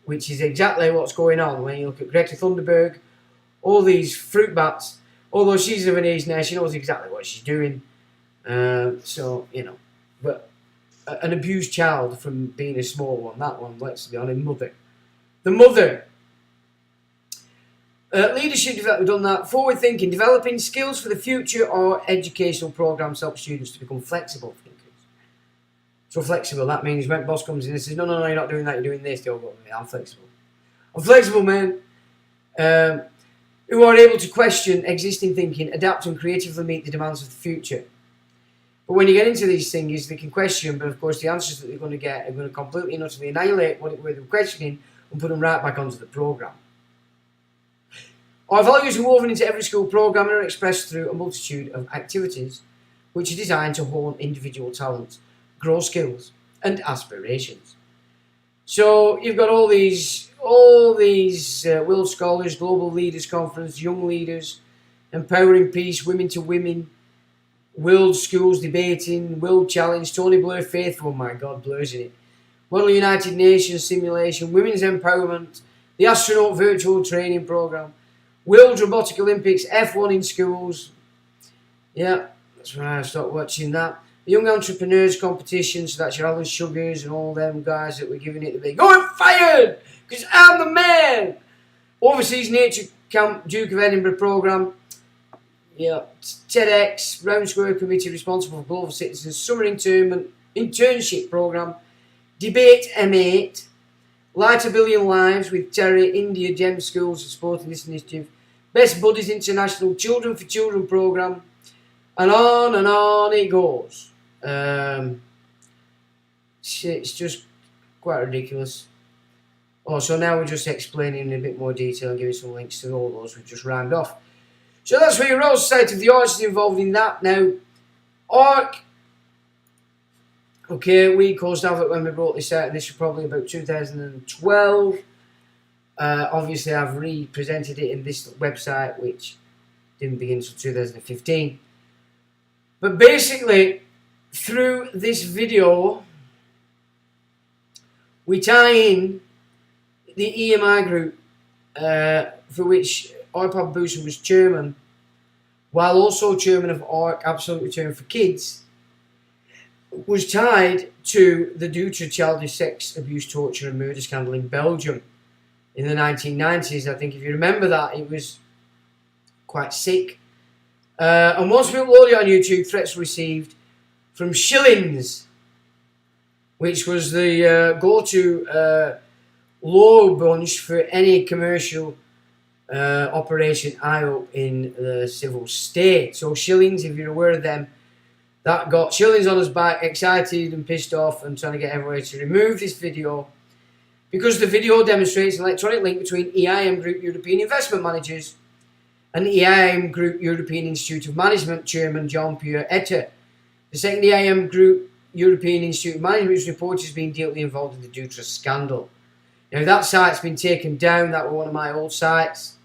which is exactly what's going on when you look at Greta Thunberg, all these fruit bats. Although she's of an age now, she knows exactly what she's doing. So, you know, but an abused child from being a small one, that one, let's be honest, mother. The mother. Leadership development, we've done that. Forward thinking, developing skills for the future or educational programs help students to become flexible thinkers. So flexible, that means when boss comes in and says, no, you're not doing that, you're doing this, they'll go, I'm flexible. I'm flexible, man. Who are able to question existing thinking, adapt and creatively meet the demands of the future. But when you get into these things, they can question, but of course the answers that they're going to get are going to completely and utterly annihilate what they were questioning and put them right back onto the programme. Our values are woven into every school programme and are expressed through a multitude of activities which are designed to hone individual talents, grow skills and aspirations. So you've got all these world scholars, global leaders conference, young leaders, empowering peace, women to women, world schools debating, world challenge, Tony Blair faithful, my God, Blair's in it. Model United Nations simulation, women's empowerment, the astronaut virtual training program, World Robotic Olympics, F1 in schools. Yeah, that's when I stopped watching that. The Young Entrepreneurs Competition, so that's your Alan Sugars and all them guys that were giving it the big, going fired, because I'm the man. Overseas Nature Camp, Duke of Edinburgh programme. Yeah, TEDx, Round Square Committee responsible for Global Citizens, Summer Internship Programme, Debate M8, Light a Billion Lives with Terry, India, Gem Schools and Supporting this initiative, Best Buddies International, Children for Children Programme, and on it goes. It's just quite ridiculous. Oh, so now we're just explaining in a bit more detail and giving some links to all those we've just rounded off. So that's where your Royal Society of the Arts is involved in that. Now, ARC. Okay, we caused havoc when we brought this out, and this was probably about 2012. Obviously, I've represented it in this website, which didn't begin until 2015. But basically, through this video, we tie in the EMI group, for which Arpad Booson was chairman, while also chairman of ARC Absolute Return for Kids, was tied to the Dutra childish sex abuse, torture and murder scandal in Belgium in the 1990s. I think if you remember that, it was quite sick. And once we uploaded it on YouTube, threats were received from Shillings, which was the go-to law bunch for any commercial operation IOP in the civil state. So Shillings, if you're aware of them, that got Shillings on his back, excited and pissed off and trying to get everybody to remove this video because the video demonstrates an electronic link between EIM Group European Investment Managers and EIM Group European Institute of Management Chairman Jean-Pierre Etter. The second EIM Group European Institute of Management is reported as being deeply involved in the Dutra scandal. Now that site's been taken down. That was one of my old sites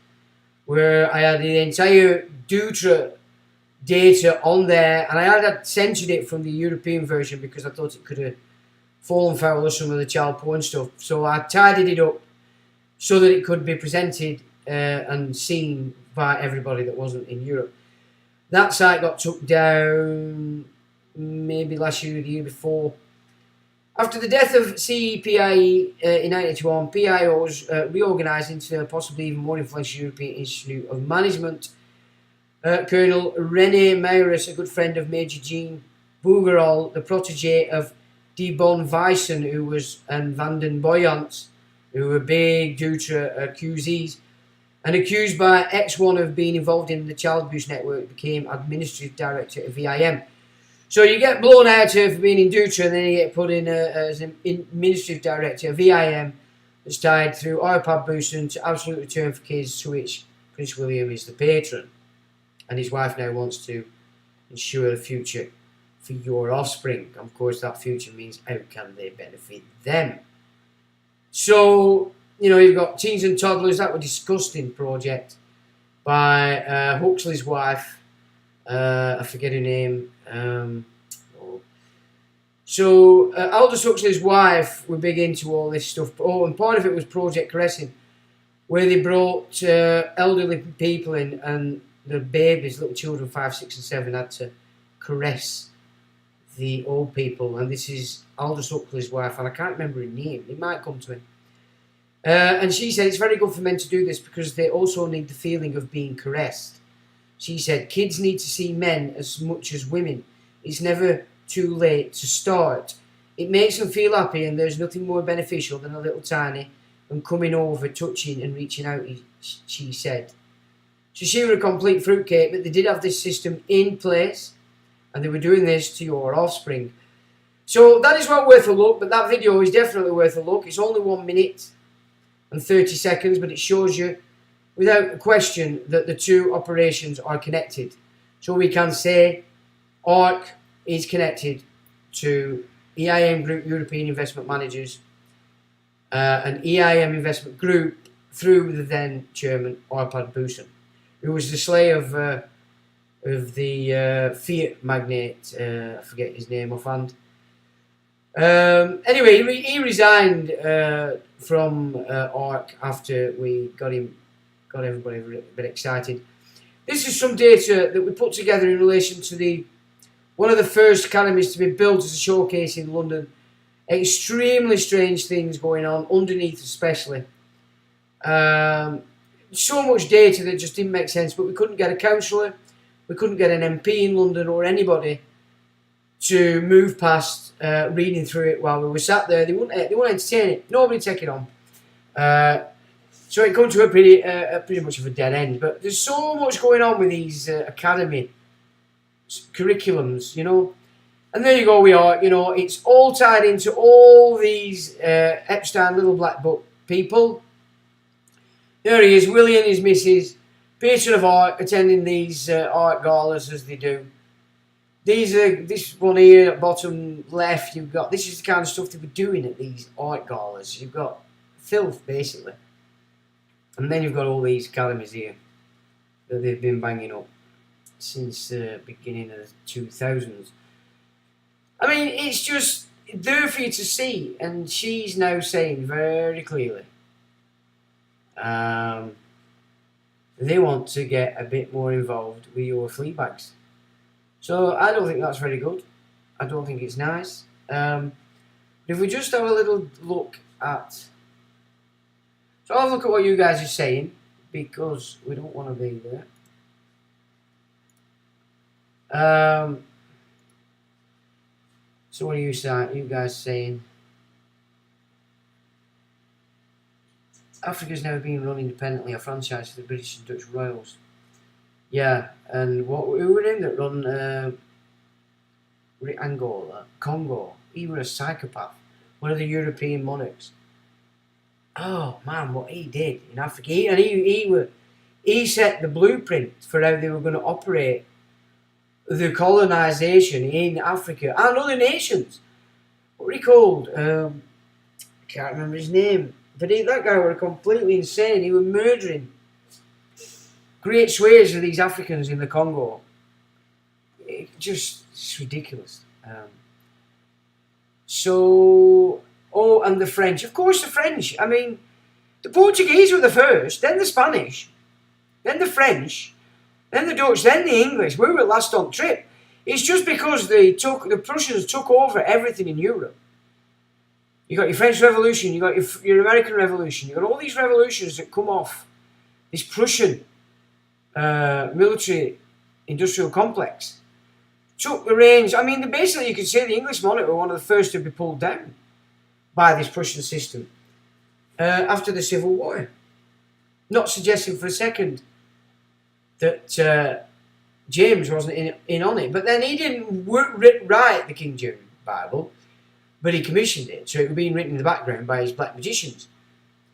where I had the entire Dutra data on there, and I had censored it from the European version because I thought it could have fallen foul of some of the child porn stuff. So I tidied it up so that it could be presented and seen by everybody that wasn't in Europe. That site got took down maybe last year or the year before. After the death of CEPIE in 1981, PIO was reorganised into a possibly even more influential European Institute of Management. Colonel René Meyers, a good friend of Major Jean Bougerol, the protege of De Bon Vyssen, and Van den Boyant, who were big Dutra accusees, and accused by X1 of being involved in the child abuse network, became administrative director of EIM. So you get blown out of being in Dutra, and then you get put in as an administrative director of EIM that's tied through Arpad Booson to Absolute Return for Kids, to which Prince William is the patron. And his wife now wants to ensure a future for your offspring. Of course, that future means how can they benefit them? So, you know, you've got Teens and Toddlers. That was a disgusting project by Huxley's wife. I forget her name. So Aldous Huxley's wife were big into all this stuff. Oh, and part of it was Project Caressing, where they brought elderly people in, and the babies, little children, 5, 6 and 7, had to caress the old people. And this is Aldous Huxley's wife, and I can't remember her name. It might come to me. And she said it's very good for men to do this because they also need the feeling of being caressed. She said kids need to see men as much as women. It's never too late to start. It makes them feel happy, and there's nothing more beneficial than a little tiny and coming over, touching and reaching out, she said. So she was a complete fruitcake, but they did have this system in place, and they were doing this to your offspring. So that is well worth a look, but that video is definitely worth a look. It's only 1 minute and 30 seconds, but it shows you without a question that the two operations are connected. So we can say ARC is connected to EIM Group European Investment Managers and EIM Investment Group through the then chairman Arpad Booson, who was the slave of the Fiat magnate, I forget his name offhand. Anyway, he resigned from ARC after we got everybody a bit excited. This is some data that we put together in relation to one of the first academies to be built as a showcase in London. Extremely strange things going on underneath, especially. so much data that just didn't make sense. But we couldn't get a councillor, we couldn't get an MP in London or anybody to move past reading through it while we were sat there. They wouldn't entertain it. Nobody take it on. So it comes to a pretty much of a dead end. But there's so much going on with these academy curriculums, you know. And there you go, we are, you know, it's all tied into all these Epstein little black book people. There he is, Willie and his missus, patron of art, attending these art galas as they do. This one here at bottom left, you've got, this is the kind of stuff they were doing at these art galas. You've got filth, basically. And then you've got all these academies here that they've been banging up since the beginning of the 2000s. I mean, it's just there for you to see. And she's now saying very clearly they want to get a bit more involved with your flea bags. So I don't think that's very good. I don't think it's nice. If we just have a little look at... So I'll have a look at what you guys are saying, because we don't want to be there. So what are you guys saying? Africa's never been run independently, a franchise for the British and Dutch royals. Yeah, and who were in that run Angola, Congo? He was a psychopath, one of the European monarchs. Oh man, what he did in Africa! He set the blueprint for how they were going to operate the colonisation in Africa and other nations. What were he called? I can't remember his name. But that guy was completely insane. He was murdering great swathes of these Africans in the Congo. It's ridiculous. And the French. Of course the French. I mean, the Portuguese were the first, then the Spanish, then the French, then the Dutch, then the English. We were last on trip. It's just because the Prussians took over everything in Europe. You got your French Revolution, you got your American Revolution, you got all these revolutions that come off this Prussian military industrial complex. Took the reins. I mean, basically you could say the English monarch were one of the first to be pulled down by this Prussian system after the Civil War. Not suggesting for a second that James wasn't in on it, but then he didn't write the King James Bible, but he commissioned it, so it was being written in the background by his black magicians.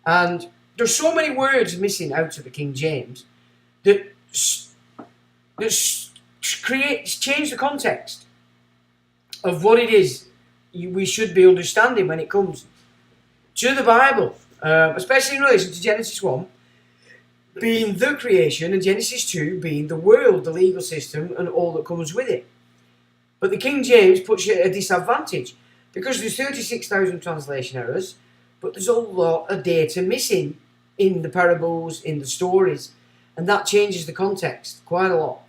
And there's so many words missing out of the King James that change the context of what it is we should be understanding when it comes to the Bible, especially in relation to Genesis 1 being the creation and Genesis 2 being the world, the legal system and all that comes with it. But the King James puts you at a disadvantage because there's 36,000 translation errors, but there's a lot of data missing in the parables, in the stories, and that changes the context quite a lot.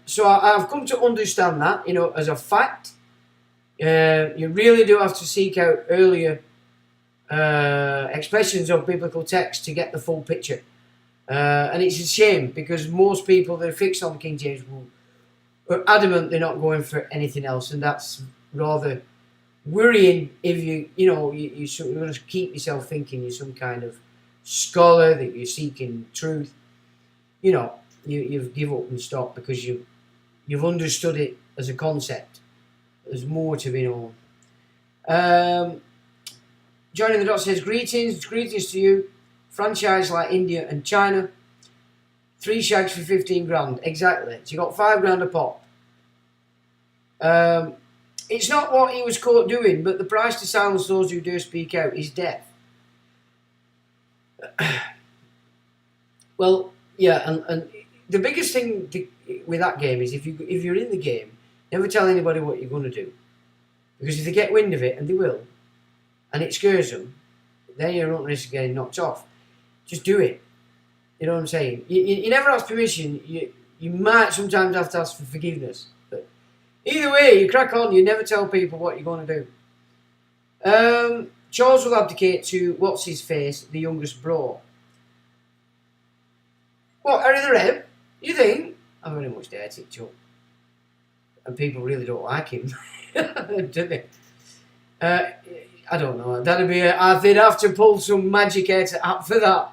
So I've come to understand that, as a fact. You really do have to seek out earlier expressions of biblical text to get the full picture. And it's a shame because most people that are fixed on the King James are adamant they're not going for anything else, and that's rather worrying if you're going to keep yourself thinking you're some kind of scholar, that you're seeking truth. You've give up and stop because you've understood it as a concept. There's more to be known. Joining the dot says greetings to you. Franchise like India and China. 3 shags for 15 grand. Exactly. So you got 5 grand a pop. It's not what he was caught doing, but the price to silence those who dare speak out is death. Well, yeah, and the biggest thing with that game is if you're in the game, never tell anybody what you're going to do. Because if they get wind of it, and they will, and it scares them, then you're not risk getting knocked off. Just do it. You know what I'm saying? You never ask permission. You might sometimes have to ask for forgiveness. But either way, you crack on. You never tell people what you're going to do. Charles will abdicate to what's-his-face, the youngest bro. What, Harry the Rev? You think? I very much dare it, Chuck. And people really don't like him, do they? I don't know. That'd be. They'd have to pull some magic hair out for that.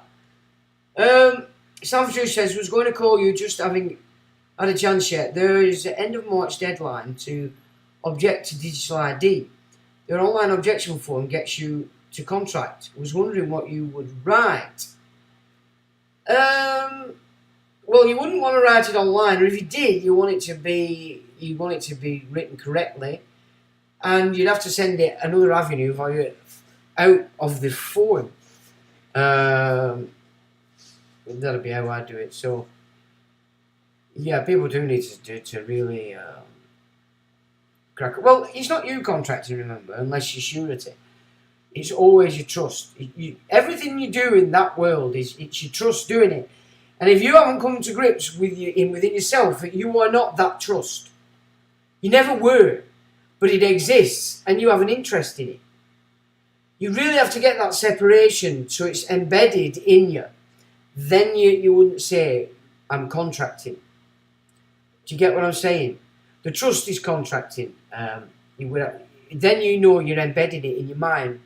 Sanford says was going to call you, just having had a chance yet. There is an end of March deadline to object to digital ID. Their online objection form gets you to contract. I was wondering what you would write. Well, you wouldn't want to write it online, or if you did, you want it to be written correctly, and you'd have to send it another avenue via out of the form. That'd be how I do it. So, yeah, people do need to really crack. Well, it's not you contracting, remember, unless you're surety. It's always your trust. Everything you do in that world it's your trust doing it. And if you haven't come to grips with within yourself that you are not that trust, you never were, but it exists and you have an interest in it. You really have to get that separation so it's embedded in you. Then you wouldn't say, I'm contracting. Do you get what I'm saying? The trust is contracting. Then you know you're embedding it in your mind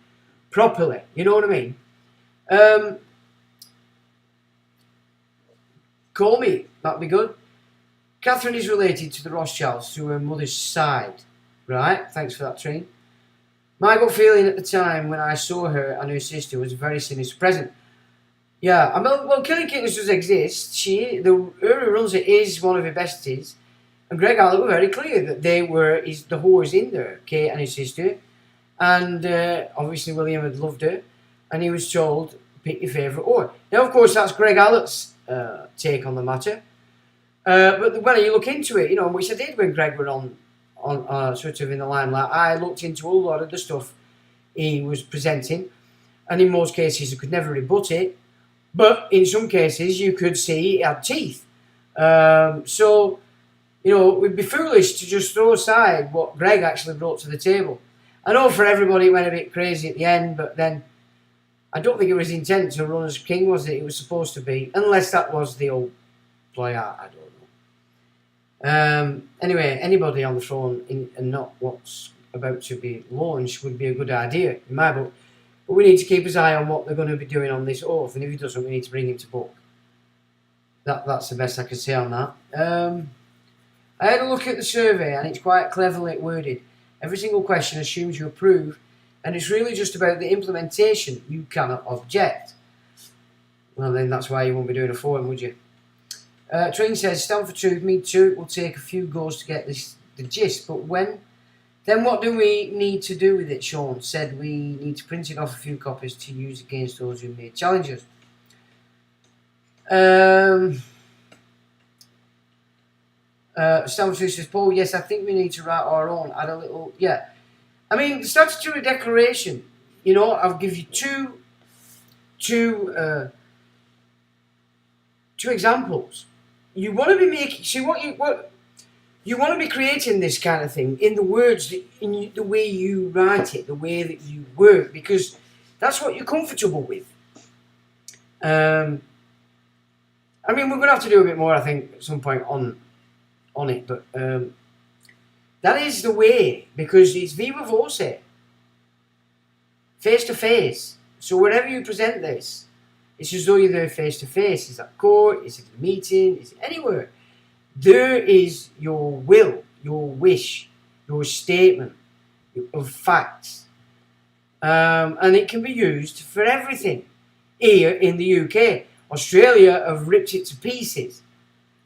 properly. You know what I mean? Call me. That'd be good. Catherine is related to the Rothschilds through her mother's side. Right? Thanks for that, Trine. My gut feeling at the time when I saw her and her sister was very sinister present. Yeah, well, Killing Kittens does exist. Her who runs it is one of her besties. And Greg Allett were very clear that the whores in there, Kate and his sister. And obviously William had loved her. And he was told, pick your favourite whore. Now, of course, that's Greg Allett's take on the matter. But when you look into it, which I did when Greg were on sort of in the limelight, I looked into a lot of the stuff he was presenting. And in most cases, I could never rebut it. But in some cases, you could see it had teeth. So, we'd be foolish to just throw aside what Greg actually brought to the table. I know for everybody it went a bit crazy at the end, but then I don't think it was his intent to run as king, was it? It was supposed to be, unless that was the old play out, I don't know. Anyway, anybody on the throne and not what's about to be launched would be a good idea, in my book. But we need to keep his eye on what they're going to be doing on this oath, and if he doesn't, we need to bring him to book. That's the best I can say on that. I had a look at the survey, and it's quite cleverly worded. Every single question assumes you approve, and it's really just about the implementation. You cannot object. Well, then that's why you won't be doing a forum, would you? Trin says, stand for truth, me too. It will take a few goes to get the gist, but then what do we need to do with it? Sean said we need to print it off a few copies to use against those who made challenges. Stanford says, Paul, yes, I think we need to write our own. Add a little, yeah. I mean, the statutory declaration, I'll give you two examples. You want to be making, see what you want to be creating this kind of thing in the words, in the way you write it, the way that you work, because that's what you're comfortable with. I mean, we're going to have to do a bit more, I think, at some point on it, but that is the way, because it's viva voce, face to face. So wherever you present this, it's as though you're there face to face. Is that court? Is it a meeting? Is it anywhere? There is your will, your wish, your statement of facts. And it can be used for everything. Here in the UK, Australia have ripped it to pieces.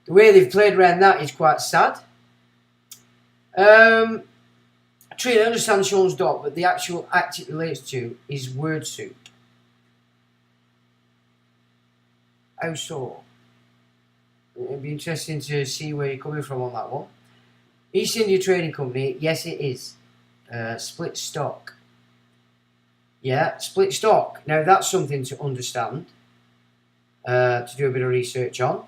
The way they've played around that is quite sad. Trina, I understand Sean's dot, but the actual act it relates to is word soup. How so? It'd be interesting to see where you're coming from on that one. East India Trading Company, yes it is. Split stock. Yeah, split stock. Now that's something to understand, to do a bit of research on.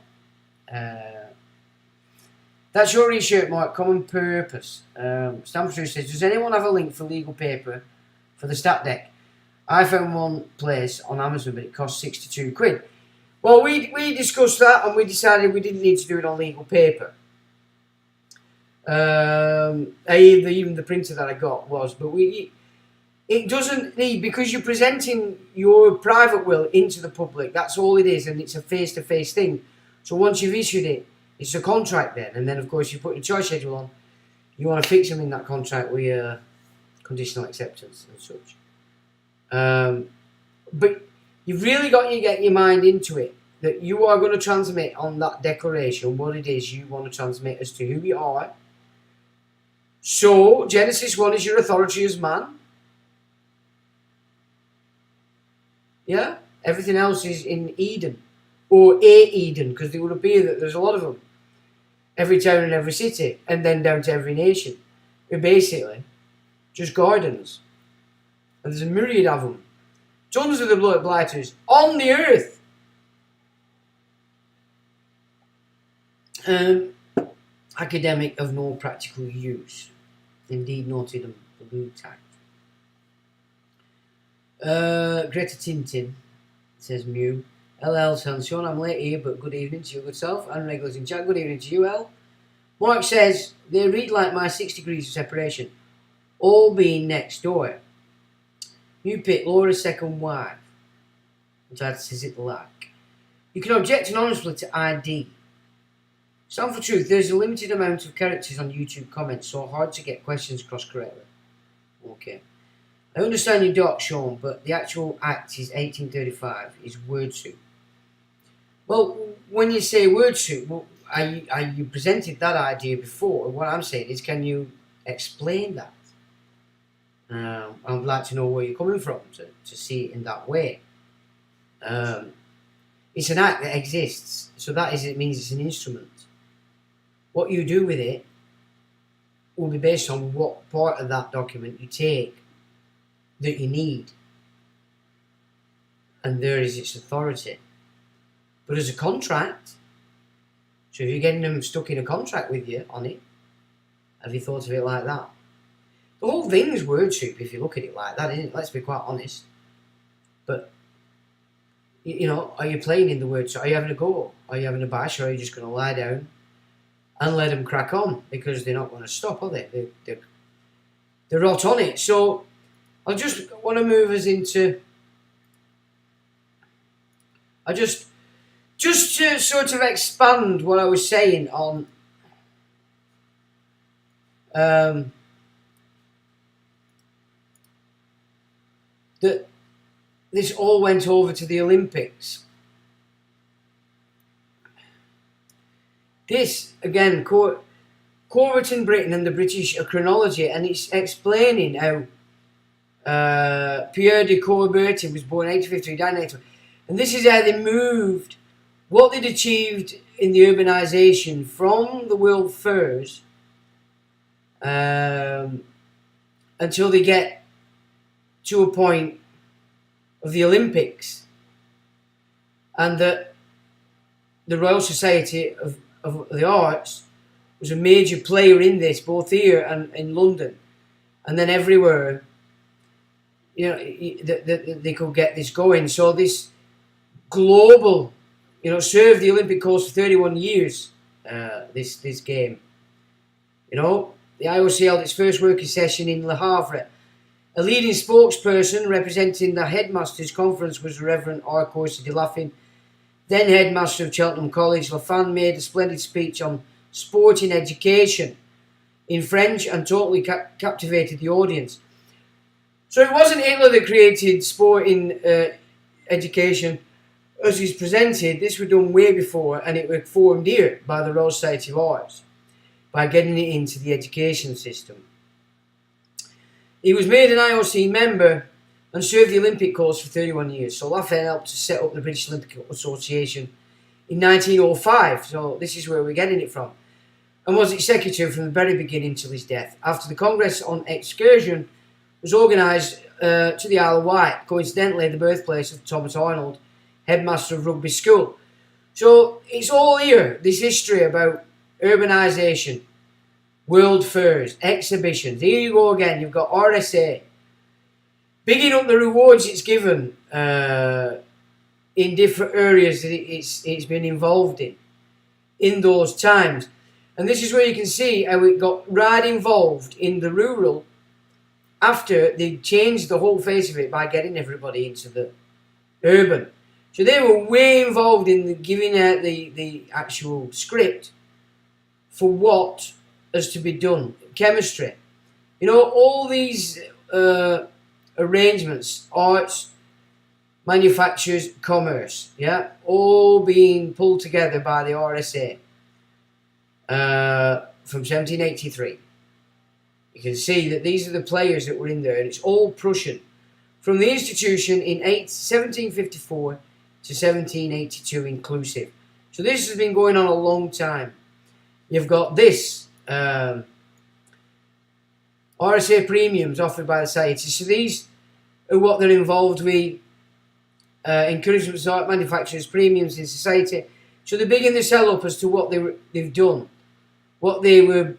That's your research, Mark. Common purpose. Stanford says, does anyone have a link for legal paper for the stat deck? I found one place on Amazon, but it costs 62 quid. Well, we discussed that and we decided we didn't need to do it on legal paper. Even the printer that I got was, but it doesn't need, because you're presenting your private will into the public. That's all it is, and it's a face-to-face thing. So once you've issued it, it's a contract then, and then of course you put your choice schedule on. You want to fix them in that contract with your conditional acceptance and such. But you've really got to get your mind into it, that you are going to transmit on that declaration what it is you want to transmit as to who you are. So Genesis 1 is your authority as man. Yeah? Everything else is in Eden, or a Eden, because it would appear that there's a lot of them. Every town and every city, and then down to every nation. They're basically just gardens. And there's a myriad of them. Tons of the blood blighters on the earth. Academic of no practical use. Indeed noted on the blue tag. Greta Tintin says Mew. LL Sanson, I'm late here, but good evening to your good self. And regulars in chat, good evening to you, L. Mark says, they read like my 6 degrees of separation, all being next door. You pick Laura's second wife. Dad says it like. You can object anonymously to ID. Stand for truth, there's a limited amount of characters on YouTube comments, so hard to get questions across correctly. Okay. I understand your doc, Sean, but the actual act is 1835, is wordsuit. Well, when you say wordsuit, well, you presented that idea before. What I'm saying is, can you explain that? I'd like to know where you're coming from to see it in that way. It's an act that exists, so that is, it means it's an instrument. What you do with it will be based on what part of that document you take that you need, and there is its authority. But as a contract, so if you're getting them stuck in a contract with you on it, have you thought of it like that? The whole thing is word soup if you look at it like that, isn't it? Let's be quite honest. But, you know, are you playing in the word soup? Are you having a go? Are you having a bash? Or are you just going to lie down and let them crack on? Because they're not going to stop, are they? They're hot on it. So I just want to move us into... Just to sort of expand what I was saying on... that this all went over to the Olympics. This, again, Corbett in Britain and the British chronology, and it's explaining how Pierre de Coubertin was born in 1853, died in 1853. And this is how they moved, what they'd achieved in the urbanisation from the World Fairs until they get to a point of the Olympics, and that the Royal Society of the Arts was a major player in this, both here and in London, and then everywhere, you know, they could get this going. So this global, you know, served the Olympic cause for 31 years, this game. You know, the IOC held its first working session in Le Havre. A leading spokesperson representing the Headmasters' Conference was Reverend R. Corsi de Laffin, then headmaster of Cheltenham College. Laffin made a splendid speech on sporting education in French and totally captivated the audience. So it wasn't Hitler that created sporting education as he's presented. This was done way before, and it was formed here by the Royal Society of Arts by getting it into the education system. He was made an IOC member and served the Olympic cause for 31 years. So Laffin helped to set up the British Olympic Association in 1905. So this is where we're getting it from. And was its secretary from the very beginning till his death. After the Congress on Excursion was organised to the Isle of Wight, coincidentally the birthplace of Thomas Arnold, headmaster of Rugby School. So it's all here, this history about urbanisation, world fairs, exhibitions. Here you go again, you've got RSA. Bigging up the rewards it's given in different areas that it's been involved in those times. And this is where you can see how it got right involved in the rural after they changed the whole face of it by getting everybody into the urban. So they were way involved in giving out the actual script for what is to be done. Chemistry. You know, all these arrangements, arts, manufactures, commerce, yeah, all being pulled together by the RSA from 1783. You can see that these are the players that were in there, and it's all Prussian. From the institution in 1754 to 1782 inclusive. So this has been going on a long time. You've got this RSA premiums offered by the society. So these are what they're involved with. Encouragement of art manufacturers, premiums in society. So they're big in the sell up as to what they've done. What they were,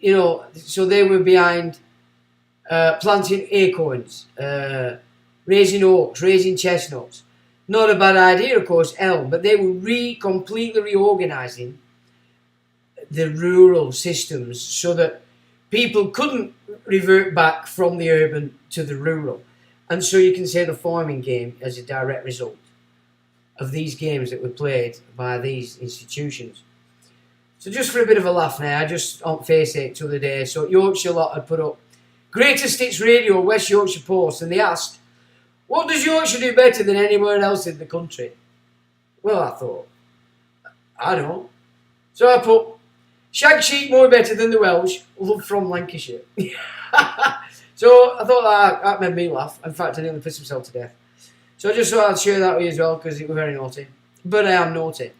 you know, so they were behind planting acorns, raising oaks, raising chestnuts. Not a bad idea, of course, elm, but they were completely reorganising the rural systems so that people couldn't revert back from the urban to the rural. And so you can say the farming game as a direct result of these games that were played by these institutions. So just for a bit of a laugh now, I just on Facebook the other day, so Yorkshire lot had put up Greatest Hits Radio, West Yorkshire Post, and they asked, what does Yorkshire do better than anywhere else in the country? Well, I thought, I don't know. So I put, shag sheep more better than the Welsh, love from Lancashire. So I thought that made me laugh. In fact, I nearly pissed myself to death. So I just thought I'd share that with you as well, because it was very naughty. But I am naughty.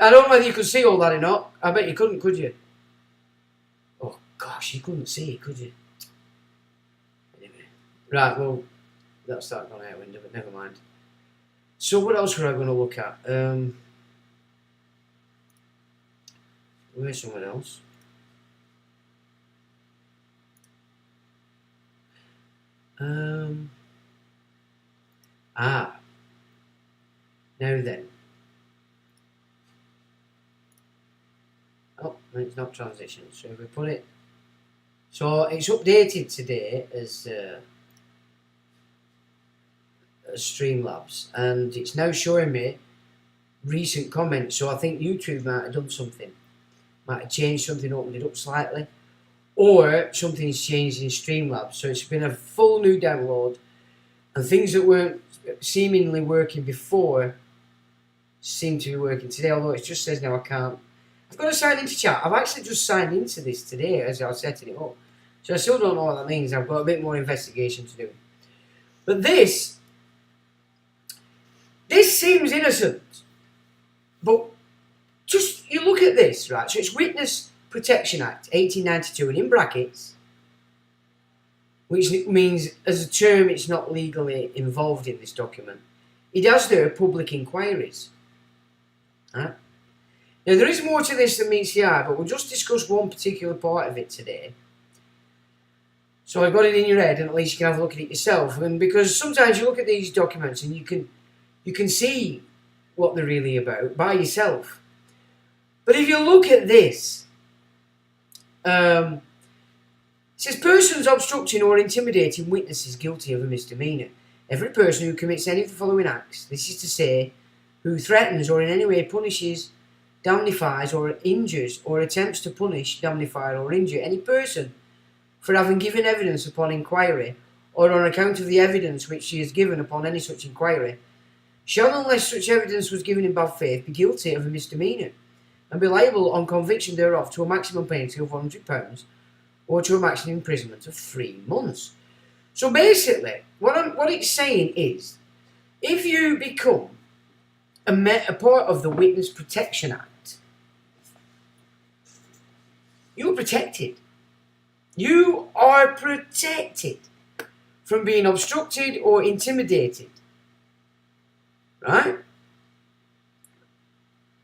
I don't know whether you could see all that or not. I bet you couldn't, could you? Oh, gosh, you couldn't see it, could you? Anyway. Right, well, that's that gone out window, but never mind. So what else were I going to look at? Where's someone else? Now then. Oh, it's not transition. So if we put it, so it's updated today as Streamlabs, and it's now showing me recent comments. So I think YouTube might have done something, might have changed something, opened it up slightly, or something's changed in Streamlabs. So it's been a full new download, and things that weren't seemingly working before seem to be working today. Although it just says now I can't. I've got to sign into chat. I've actually just signed into this today as I was setting it up. So I still don't know what that means. I've got a bit more investigation to do. But this seems innocent. But just, you look at this, right? So it's Witness Protection Act, 1892, and in brackets, which means, as a term, it's not legally involved in this document. It has there public inquiries. Right? Now, there is more to this than meets the eye, but we'll just discuss one particular part of it today. So I've got it in your head, and at least you can have a look at it yourself. And because sometimes you look at these documents and you can see what they're really about by yourself. But if you look at this, it says persons obstructing or intimidating witnesses guilty of a misdemeanour. Every person who commits any of the following acts, this is to say, who threatens or in any way punishes, damnifies or injures or attempts to punish, damnify or injure any person for having given evidence upon inquiry or on account of the evidence which she has given upon any such inquiry, shall, unless such evidence was given in bad faith, be guilty of a misdemeanour and be liable on conviction thereof to a maximum penalty of £100 or to a maximum imprisonment of 3 months. So basically, what it's saying is, if you become a part of the Witness Protection Act, you're protected. You are protected from being obstructed or intimidated. Right?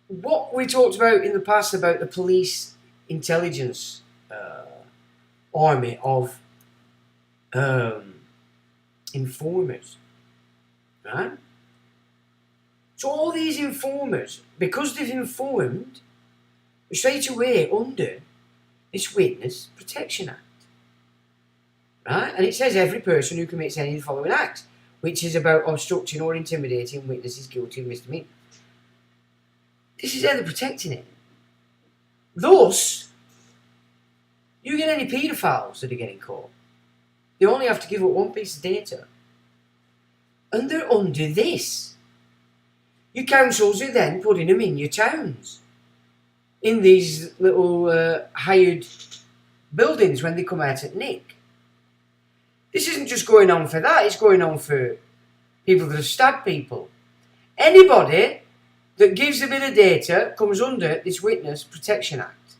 What we talked about in the past about the police intelligence army of informers, right? So all these informers, because they've informed, are straight away under this Witness Protection Act. Right? And it says every person who commits any of the following acts, which is about obstructing or intimidating witnesses guilty of misdemeanor. This is how they're protecting it. Thus, you get any paedophiles that are getting caught, they only have to give up one piece of data. And they're under this. Your councils are then putting them in your towns, in these little hired buildings when they come out at nick. This isn't just going on for that, it's going on for people that have stabbed people. Anybody that gives a bit of data comes under this Witness Protection Act.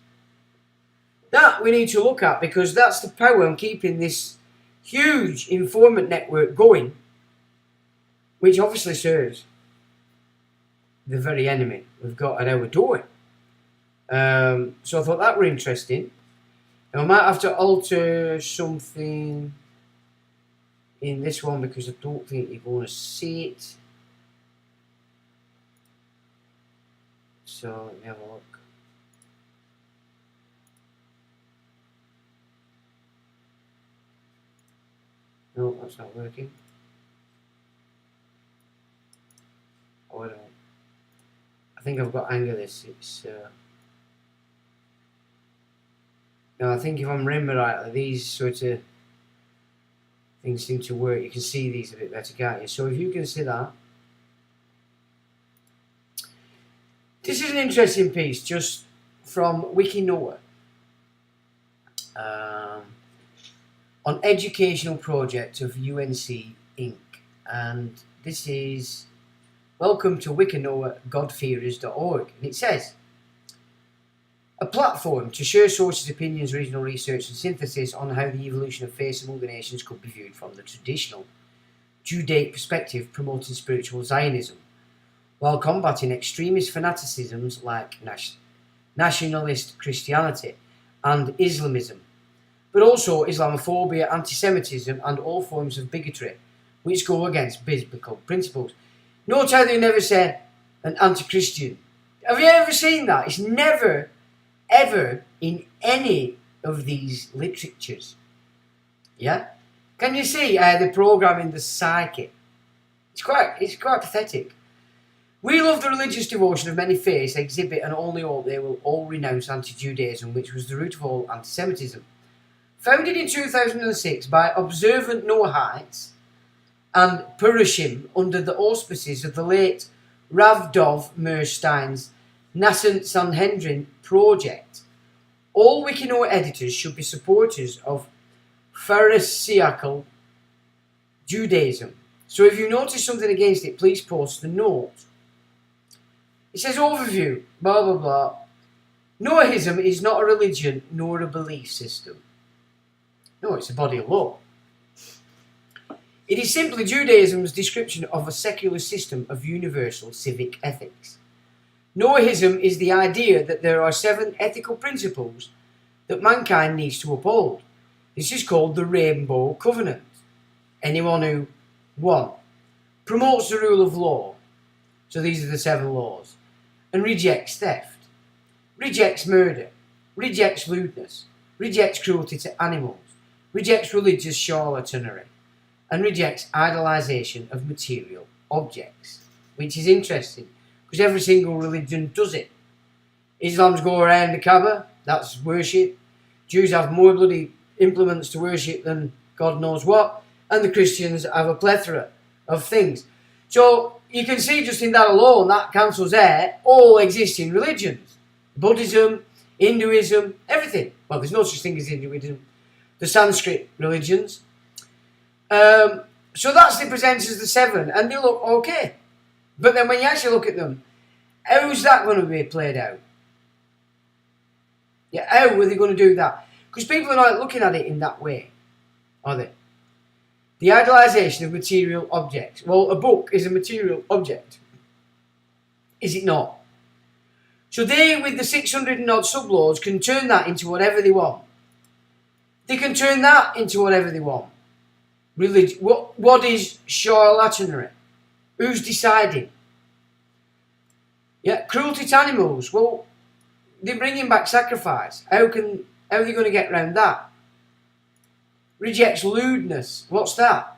That we need to look at, because that's the power in keeping this huge informant network going, which obviously serves the very enemy we've got at our door. So I thought that were interesting. Now I might have to alter something in this one because I don't think you're going to see it. So let me have a look. No, that's not working. Oh, I don't know. I think I've got to anger this. It's no, I think if I'm remembering right, these sort of things seem to work. You can see these a bit better, can't you? So if you can see that. This is an interesting piece just from WikiNoah on educational project of UNC Inc. And this is welcome to WikiNoah.godfearers.org. And it says, a platform to share sources, opinions, regional research and synthesis on how the evolution of faith among the nations could be viewed from the traditional Judaic perspective, promoting spiritual Zionism, while combating extremist fanaticisms like nationalist Christianity and Islamism, but also Islamophobia, anti-Semitism and all forms of bigotry which go against biblical principles. Note how they never said an anti-Christian. Have you ever seen that? It's never, ever in any of these literatures. Yeah? Can you see how they're programming the psyche? It's quite pathetic. We love the religious devotion of many faiths, exhibit and only hope they will all renounce anti-Judaism, which was the root of all anti-Semitism. Founded in 2006 by observant Noachides and Purushim under the auspices of the late Rav Dov Meirstein's nascent Sanhedrin project, all WikiNoah editors should be supporters of Pharisaical Judaism. So if you notice something against it, please post the note. It says overview, blah blah blah. Noahism is not a religion nor a belief system. No, it's a body of law. It is simply Judaism's description of a secular system of universal civic ethics. Noahism is the idea that there are 7 ethical principles that mankind needs to uphold. This is called the Rainbow Covenant. Anyone who 1. Promotes the rule of law. So these are the 7 laws. And rejects theft. Rejects murder. Rejects lewdness. Rejects cruelty to animals. Rejects religious charlatanry. And rejects idolization of material objects. Which is interesting, because every single religion does it. Islam's go around the Kaaba, that's worship. Jews have more bloody implements to worship than God knows what. And the Christians have a plethora of things. So you can see just in that alone, that cancels out all existing religions. Buddhism, Hinduism, everything. Well, there's no such thing as Hinduism. The Sanskrit religions. So that's the presents as the 7, and they look okay. But then when you actually look at them, how's that going to be played out? Yeah, how are they going to do that? Because people are not looking at it in that way, are they? The idolization of material objects. Well, a book is a material object. Is it not? So they, with the 600 and odd sub-laws, can turn that into whatever they want. They can turn that into whatever they want. Religion. What is charlatanry? Who's deciding? Yeah, cruelty to animals. Well, they're bringing back sacrifice. How are they going to get around that? Rejects lewdness. What's that?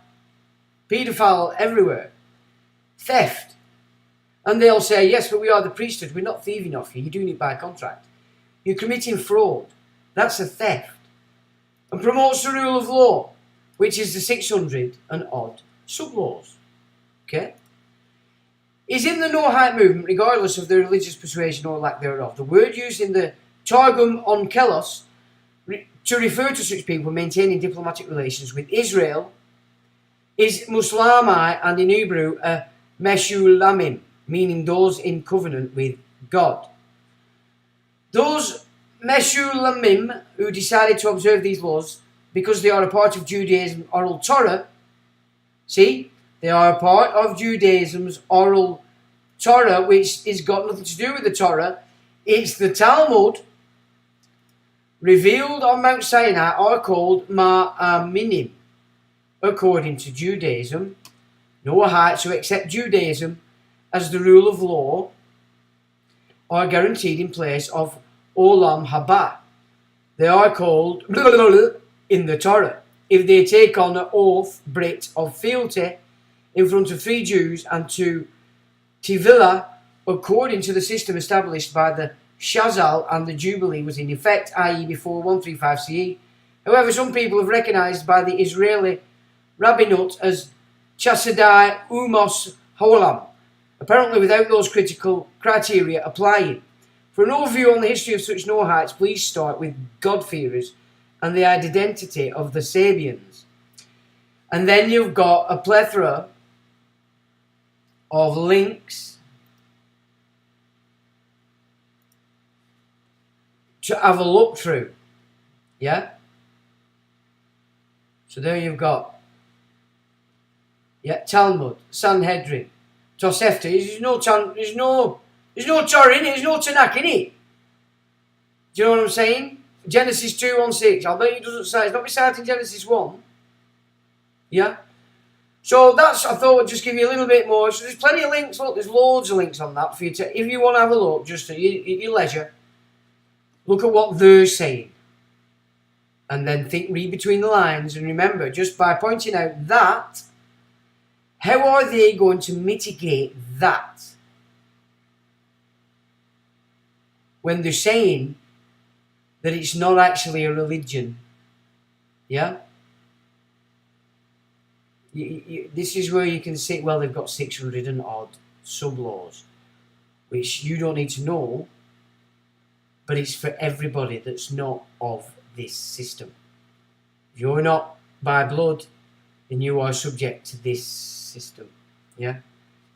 Paedophile everywhere. Theft. And they'll say, yes, but we are the priesthood. We're not thieving off you. You're doing it by contract. You're committing fraud. That's a theft. And promotes the rule of law, which is the 600 and odd sub-laws. Okay? Is in the Noachide movement, regardless of their religious persuasion or lack thereof. The word used in the Targum Onkelos to refer to such people maintaining diplomatic relations with Israel is Muslamai, and in Hebrew, Meshulamim, meaning those in covenant with God. Those Meshulamim who decided to observe these laws because they are a part of Judaism's oral Torah, see, they are a part of Judaism's oral Torah, which has got nothing to do with the Torah. It's the Talmud, revealed on Mount Sinai, are called Ma'aminim, according to Judaism. Noahites who accept Judaism as the rule of law are guaranteed in place of Olam Haba. They are called in the Torah. If they take on an oath, Brit, of fealty in front of 3 Jews and 2 Tivila, according to the system established by the Shazal, and the Jubilee was in effect, i.e. before 135 CE. However, some people have recognised by the Israeli rabbinut as Chassidai Umos Haolam, apparently without those critical criteria applying. For an overview on the history of such Noahites, please start with God-fearers and the identity of the Sabians. And then you've got a plethora of links to have a look through. Yeah? So there you've got Talmud, Sanhedrin, Tosefta. There's no Torah in it, there's no Tanakh in it. Do you know what I'm saying? Genesis 2:1-6. I'll bet it doesn't say, it's not recited in Genesis 1. Yeah? So that's, I thought I'd just give you a little bit more. So there's plenty of links. Look, there's loads of links on that for you to, if you want to have a look, just at your leisure, look at what they're saying. And then read between the lines. And remember, just by pointing out that, how are they going to mitigate that? When they're saying that it's not actually a religion. Yeah? This is where you can see, well, they've got 600 and odd sub-laws, which you don't need to know, but it's for everybody that's not of this system. If you're not by blood, then you are subject to this system. Yeah?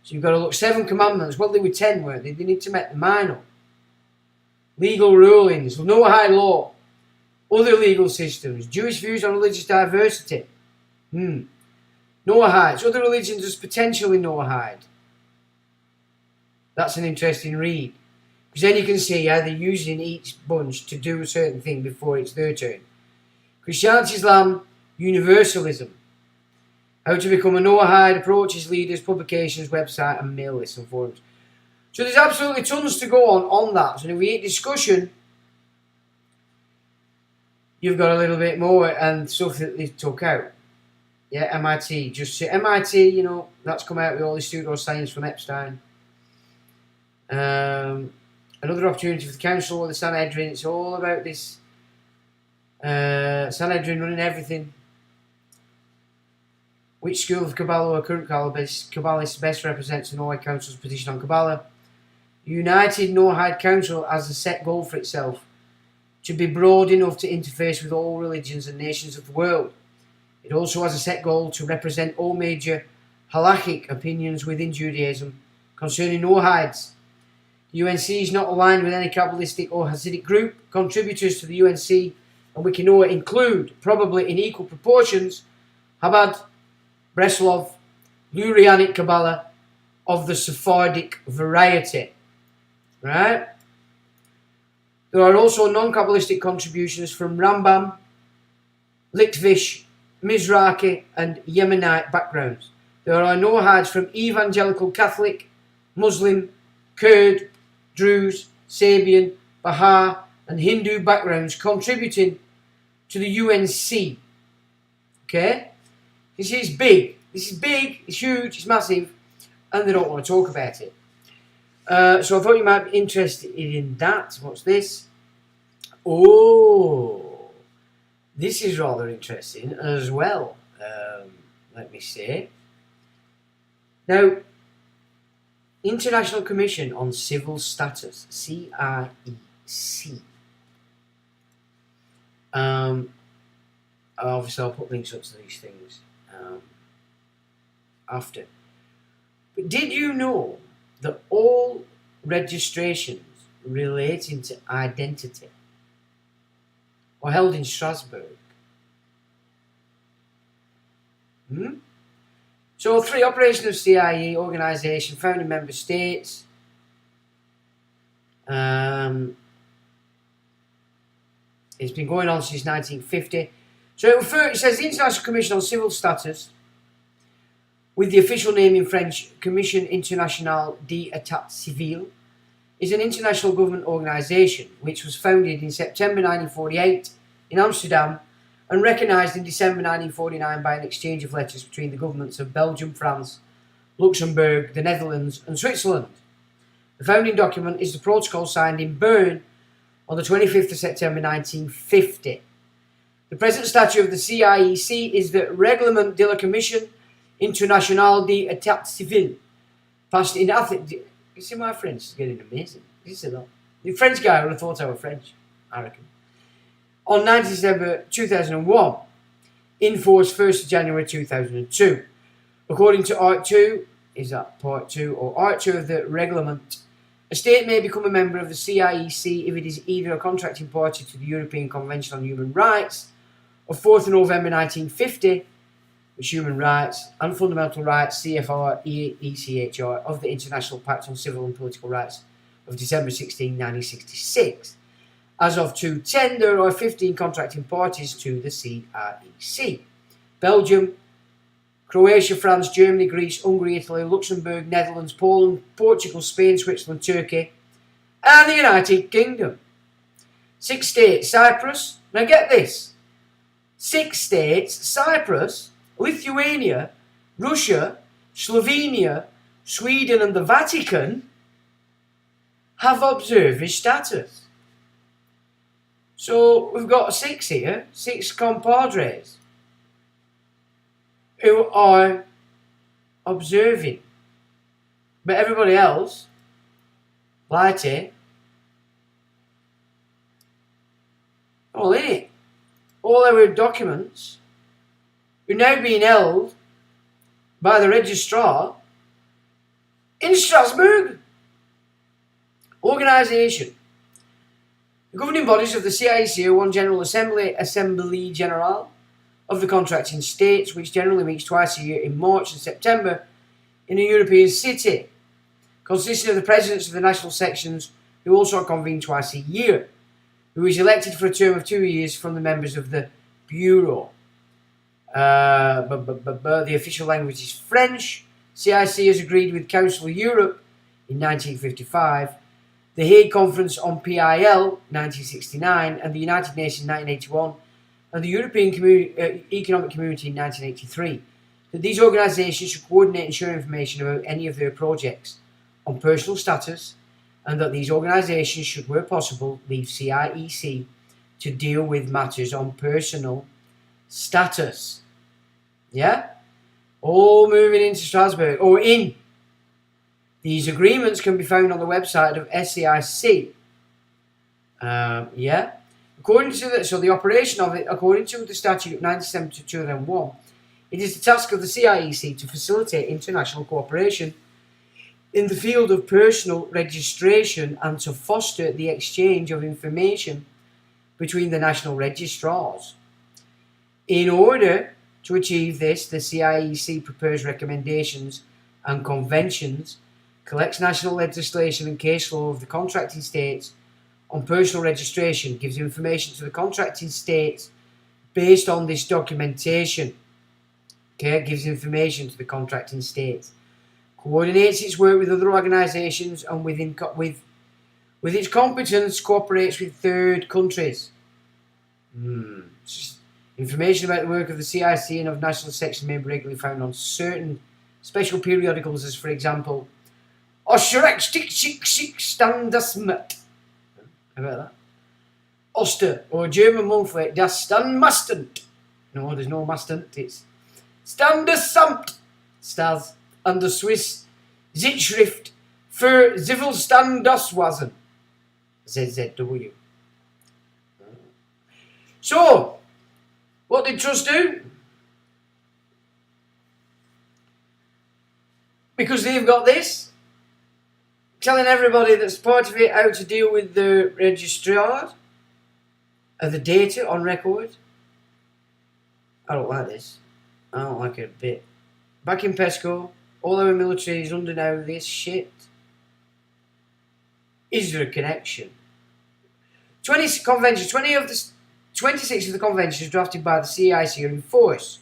So you've got to look, 7 commandments. Well, they were 10, weren't they? They need to make the minor. Legal rulings, Noahide law, other legal systems, Jewish views on religious diversity. Noahides, other religions as potentially Noahide. That's an interesting read. Because then you can see how they're using each bunch to do a certain thing before it's their turn. Christianity, Islam, universalism. How to become a Noahide, approaches, leaders, publications, website, and mail lists and forums. So there's absolutely tons to go on that. So if we hit discussion, you've got a little bit more and stuff that they took out. Yeah, MIT. Just MIT, you know, that's come out with all this pseudo science from Epstein. Another opportunity for the council or the Sanhedrin. It's all about this Sanhedrin running everything. Which school of Kabbalah or current Kabbalists best represents the Noahide Council's position on Kabbalah? The United Noahide Council has a set goal for itself to be broad enough to interface with all religions and nations of the world. It also has a set goal to represent all major halachic opinions within Judaism concerning Noahides. The UNC is not aligned with any Kabbalistic or Hasidic group. Contributors to the UNC and Wikinoa include, probably in equal proportions, Chabad, Breslov, Lurianic Kabbalah of the Sephardic variety. Right? There are also non-Kabbalistic contributions from Rambam, Litvish, Mizrahi and Yemenite backgrounds. There are Noahides from Evangelical Catholic, Muslim, Kurd, Druze, Sabian, Baha'i and Hindu backgrounds contributing to the UNC. Okay? This is big. This is big, it's huge, it's massive, and they don't want to talk about it. So I thought you might be interested in that. What's this? Oh, this is rather interesting as well. Let me see. Now, International Commission on Civil Status, CIEC. Obviously, I'll put links up to these things after. But did you know that all registrations relating to identity are held in Strasbourg? So 3, operation of CIE, organisation, founding member states. It's been going on since 1950. So it says the International Commission on Civil Status, with the official name in French, Commission Internationale d'État Civil, is an international government organisation which was founded in September 1948 in Amsterdam and recognised in December 1949 by an exchange of letters between the governments of Belgium, France, Luxembourg, the Netherlands and Switzerland. The founding document is the protocol signed in Bern on the 25th of September 1950. The present statute of the CIEC is the Règlement de la Commission Internationale d'État Civil, passed in Athens. You see, my French is getting amazing. This is a lot. The French guy would have thought I was French, I reckon. On 19 December 2001, in force 1st of January 2002. According to Art 2, is that Part 2 or Art 2 of the Reglement, a state may become a member of the CIEC if it is either a contracting party to the European Convention on Human Rights of 4th of November 1950, which Human Rights and Fundamental Rights, CFR, ECHR, of the International Pact on Civil and Political Rights of December 16, 1966. As of 2010, there are 15 contracting parties to the CIEC. Belgium, Croatia, France, Germany, Greece, Hungary, Italy, Luxembourg, Netherlands, Poland, Portugal, Spain, Switzerland, Turkey, and the United Kingdom. 6 states, Cyprus. Now get this. 6 states, Cyprus, Lithuania, Russia, Slovenia, Sweden and the Vatican have observer status. So we've got 6 here, 6 compadres who are observing. But everybody else, Blighty, all in it. All our documents are now being held by the registrar in Strasbourg. Organisation. The governing bodies of the CIEC are one General Assembly General of the contracting states, which generally meets twice a year in March and September in a European city, consisting of the presidents of the national sections, who also convene twice a year, who is elected for a term of 2 years from the members of the Bureau. The official language is French. CIC has agreed with Council of Europe in 1955, the Hague Conference on PIL 1969, and the United Nations 1981, and the European Economic Community in 1983, that these organisations should coordinate and share information about any of their projects on personal status, and that these organisations should, where possible, leave CIEC to deal with matters on personal status. Yeah? All moving into Strasbourg, or in. These agreements can be found on the website of SCIC. Yeah? According to the operation of it, according to the statute of 1972-2001, it is the task of the CIEC to facilitate international cooperation in the field of personal registration and to foster the exchange of information between the national registrars. In order to achieve this, the CIEC prepares recommendations and conventions, collects national legislation and case law of the contracting states on personal registration, gives information to the contracting states based on this documentation. Okay, gives information to the contracting states, coordinates its work with other organisations and with with its competence, cooperates with third countries. Information about the work of the CIC and of national sections may be regularly found on certain special periodicals, as for example, Standesmet. How about that? Oster, or German monthly, Das Standmastent. No, there's no Mastent, it's Standesamt, Stas, and the Swiss Zeitschrift für Zivilstandeswesen, ZZW. So, what did Trust do? Because they've got this, telling everybody that's part of it how to deal with the registrar of the data on record. I don't like this. I don't like it a bit. Back in PESCO, all our military is under now this shit. Is there a connection? 26 of the 26 of the conventions drafted by the CIC are in force.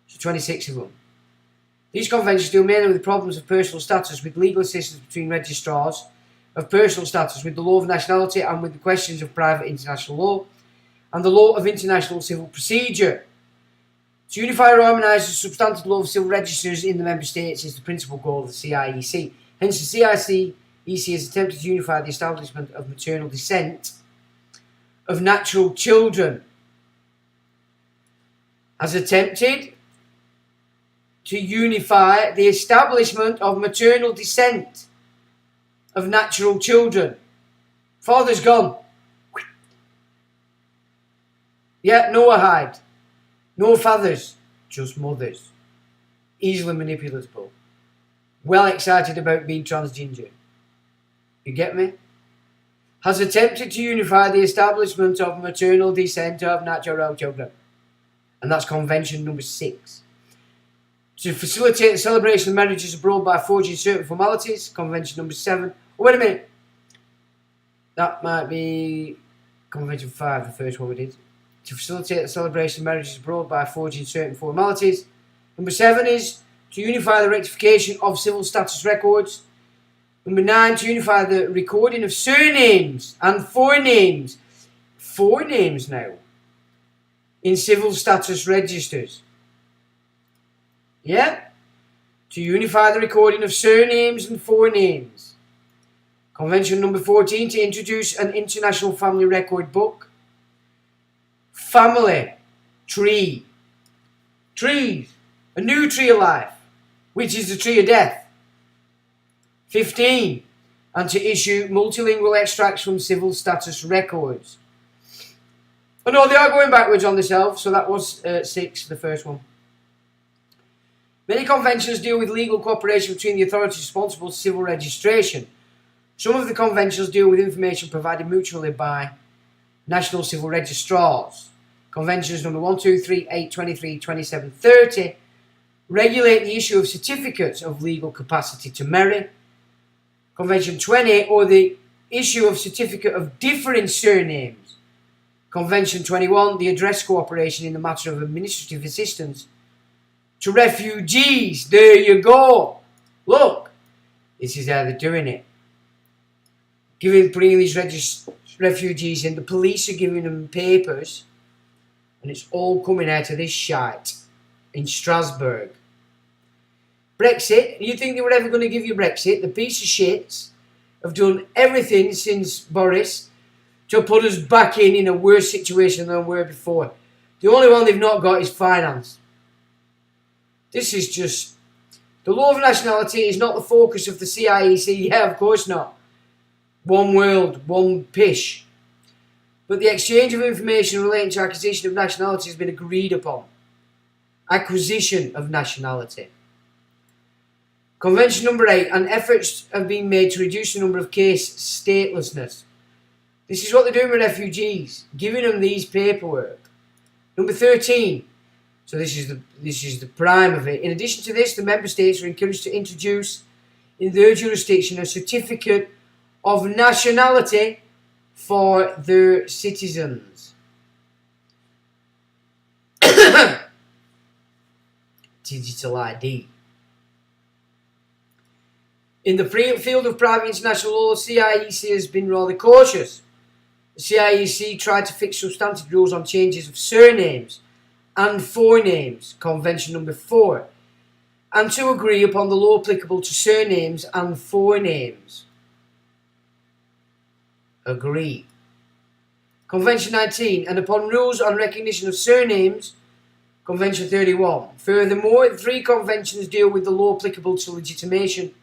So 26 of them. These conventions deal mainly with the problems of personal status, with legal assistance between registrars of personal status, with the law of nationality, and with the questions of private international law, and the law of international civil procedure. To unify or harmonise the substantive law of civil registers in the member states is the principal goal of the CIEC. Hence, the CIEC has attempted to unify the establishment of maternal descent of natural children. Has attempted to unify the establishment of maternal descent of natural children. Father's gone. Yeah, Noachide. No fathers, just mothers. Easily manipulatable. Well excited about being transgender. You get me? Has attempted to unify the establishment of maternal descent of natural children. And that's Convention number 6. To facilitate the celebration of marriages abroad by forging certain formalities, Convention number 7. Oh, wait a minute. That might be Convention 5, the first one we did. To facilitate the celebration of marriages abroad by forging certain formalities. Number 7 is to unify the rectification of civil status records. Number 9, to unify the recording of surnames and forenames. Forenames now. In civil status registers. Yeah? To unify the recording of surnames and forenames. Convention number 14, to introduce an international family record book. Family tree. Trees. A new tree of life, which is the tree of death. 15. And to issue multilingual extracts from civil status records. Oh no, they are going backwards on this elf, so that was 6, the first one. Many conventions deal with legal cooperation between the authorities responsible for civil registration. Some of the conventions deal with information provided mutually by national civil registrars. Conventions number 1, 2, 3, 8, 23, 27, 30 regulate the issue of certificates of legal capacity to marry. Convention 20, or the issue of certificate of differing surnames. Convention 21, the address cooperation in the matter of administrative assistance to refugees. There you go. Look, this is how they're doing it. Bringing these refugees in, the police are giving them papers, and it's all coming out of this shite in Strasbourg. Brexit, you think they were ever going to give you Brexit? The piece of shits have done everything since Boris to put us back in a worse situation than we were before. The only one they've not got is finance. This is just... The law of nationality is not the focus of the CIEC. Yeah, of course not. One world, one pish. But the exchange of information relating to acquisition of nationality has been agreed upon. Acquisition of nationality. Convention number 8, and efforts have been made to reduce the number of case statelessness. This is what they're doing with refugees, giving them these paperwork. Number 13. So this is the prime of it. In addition to this, the member states are encouraged to introduce in their jurisdiction a certificate of nationality for their citizens. Digital ID. In the field of private international law, the CIEC has been rather cautious. The CIEC tried to fix substantive rules on changes of surnames and forenames, Convention number 4, and to agree upon the law applicable to surnames and forenames. Agree. Convention 19, and upon rules on recognition of surnames, Convention 31. Furthermore, the 3 conventions deal with the law applicable to legitimation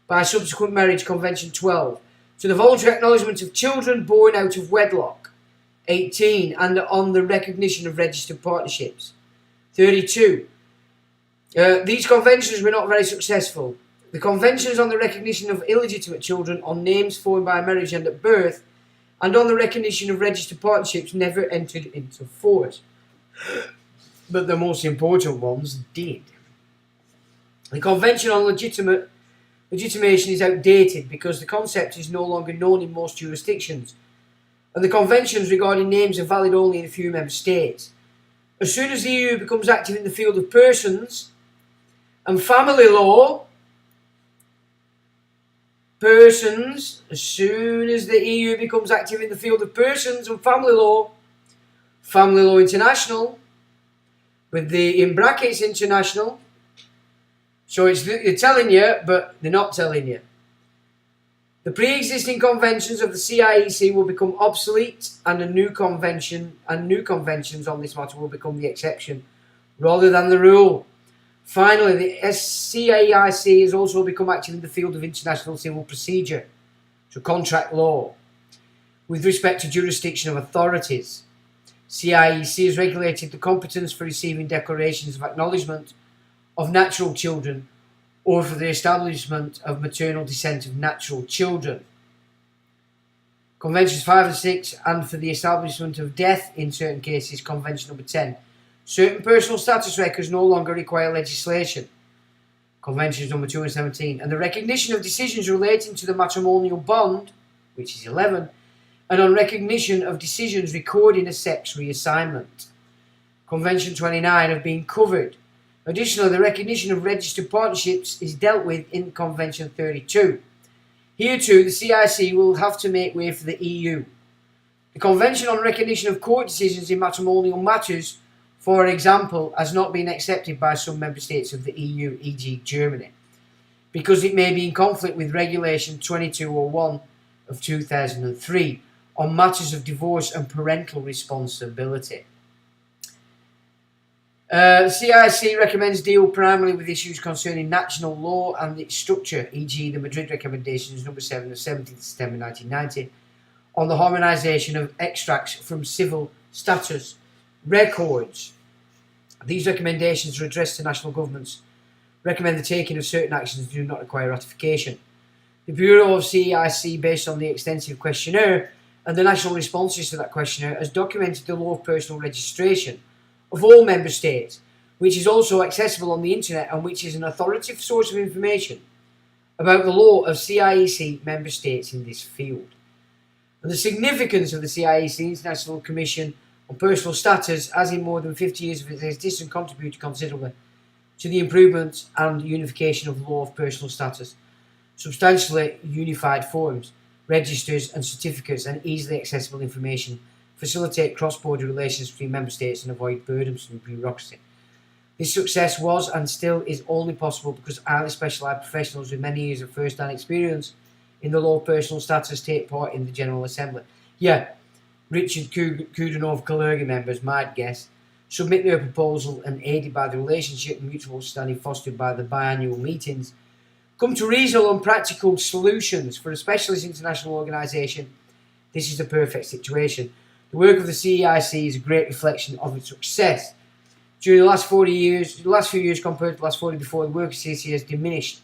by subsequent marriage, Convention 12, to the voluntary acknowledgement of children born out of wedlock, 18, and on the recognition of registered partnerships, 32. These conventions were not very successful. The conventions on the recognition of illegitimate children on names formed by marriage and at birth, and on the recognition of registered partnerships never entered into force. But the most important ones did. The Convention on Legitimation is outdated because the concept is no longer known in most jurisdictions, and the conventions regarding names are valid only in a few member states. As soon as the EU becomes active in the field of persons and family law, as soon as the EU becomes active in the field of persons and family law international, with the in brackets international, so they're telling you, but they're not telling you. The pre-existing conventions of the CIEC will become obsolete, and new conventions on this matter will become the exception rather than the rule. Finally, the CIEC has also become active in the field of international civil procedure, so contract law, with respect to jurisdiction of authorities. CIEC has regulated the competence for receiving declarations of acknowledgement of natural children or for the establishment of maternal descent of natural children. Conventions 5 and 6, and for the establishment of death in certain cases, Convention number 10. Certain personal status records no longer require legislation, Conventions number 2 and 17, and the recognition of decisions relating to the matrimonial bond, which is 11, and on recognition of decisions recording a sex reassignment. Convention 29 have been covered. Additionally, the recognition of registered partnerships is dealt with in Convention 32. Here too, the CIC will have to make way for the EU. The Convention on Recognition of Court Decisions in Matrimonial Matters, for example, has not been accepted by some member states of the EU, e.g. Germany, because it may be in conflict with Regulation 2201 of 2003 on matters of divorce and parental responsibility. CIC recommends deal primarily with issues concerning national law and its structure, e.g. the Madrid Recommendations number 7 of 17th September 1990 on the harmonisation of extracts from civil status records. These recommendations are addressed to national governments, recommend the taking of certain actions that do not require ratification. The Bureau of CIC, based on the extensive questionnaire and the national responses to that questionnaire, has documented the law of personal registration of all member states, which is also accessible on the internet and which is an authoritative source of information about the law of CIEC member states in this field. And the significance of the CIEC International Commission on Personal Status has in more than 50 years of its existence contributed considerably to the improvement and unification of the law of personal status. Substantially unified forms, registers and certificates and easily accessible information facilitate cross-border relations between member states and avoid burdensome bureaucracy. This success was and still is only possible because highly specialised professionals with many years of first-hand experience in the law of personal status take part in the General Assembly. Yeah, Richard Kudanov Kalergi members might guess, submit their proposal and aided by the relationship and mutual understanding fostered by the biannual meetings, come to reasonable and practical solutions. For a specialist international organisation, this is the perfect situation. The work of the CIC is a great reflection of its success. During the last few years compared to the last 40 before, the work of the CIC has diminished.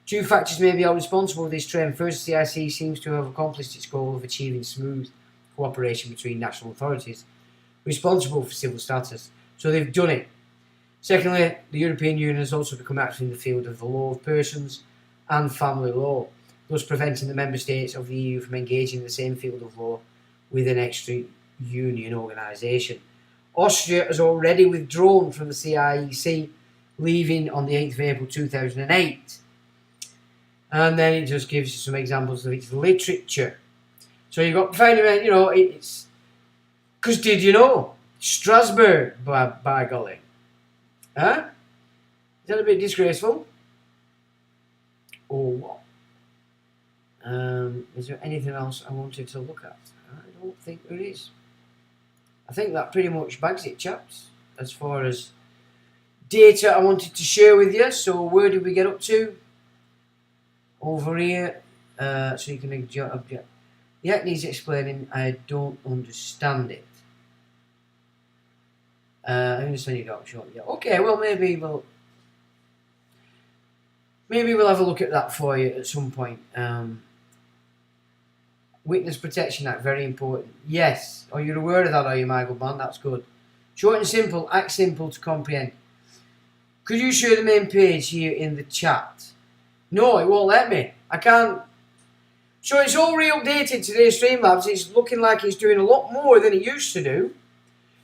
Two factors may be held responsible for this trend. First, the CIC seems to have accomplished its goal of achieving smooth cooperation between national authorities responsible for civil status. So they've done it. Secondly, the European Union has also become active in the field of the law of persons and family law, thus preventing the member states of the EU from engaging in the same field of law with an extra-union organisation. Austria has already withdrawn from the CIEC, leaving on the 8th of April 2008. And then it just gives you some examples of its literature. So you've got profound, you know, it's... Because did you know? Strasbourg, by golly. Huh? Is that a bit disgraceful? Or what? Is there anything else I wanted to look at? I don't think there is. I think that pretty much bags it, chaps, as far as data I wanted to share with you. So where did we get up to? Over here. So you can object. The act needs explaining. I don't understand it. I understand you don't. Sure. Yeah. Okay. Well, maybe we'll have a look at that for you at some point. Witness Protection Act, very important. Yes. Are you aware of that, are you, my good man? That's good. Short and simple, act simple to comprehend. Could you share the main page here in the chat? No, it won't let me. I can't. So it's all re-updated today, Streamlabs. It's looking like it's doing a lot more than it used to do.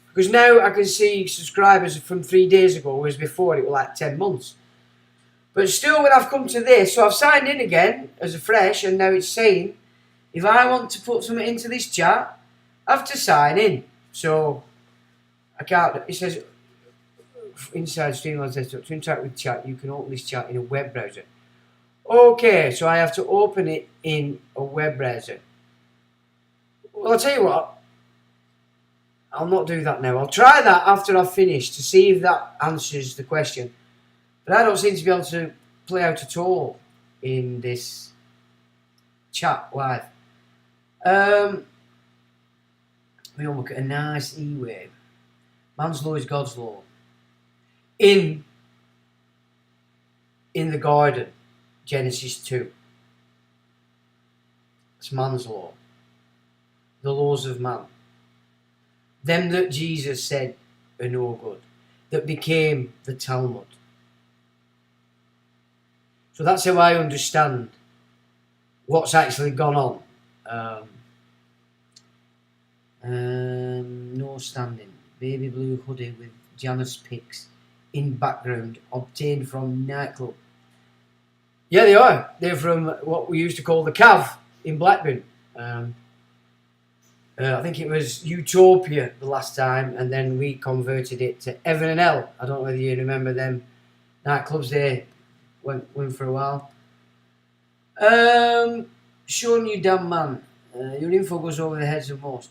Because now I can see subscribers from 3 days ago, whereas before it was like 10 months. But still, when I've come to this, so I've signed in again as a fresh, and now it's saying, if I want to put something into this chat, I have to sign in. So, I can't, it says, inside Streamlabs desktop, to interact with chat, you can open this chat in a web browser. Okay, so I have to open it in a web browser. Well, I'll tell you what, I'll not do that now. I'll try that after I've finished to see if that answers the question. But I don't seem to be able to play out at all in this chat live. We'll look at a nice E-wave. Man's law is God's law. In the garden, Genesis 2. It's man's law. The laws of man. Them that Jesus said are no good. That became the Talmud. So that's how I understand what's actually gone on. No standing. Baby blue hoodie with Janus pics in background obtained from nightclub. Yeah, they are. They're from what we used to call the Cav in Blackburn. I think it was Utopia the last time, and then we converted it to Evan and L. I don't know whether you remember them nightclubs there. Went for a while. Sean, you damn man. Your info goes over the heads of most.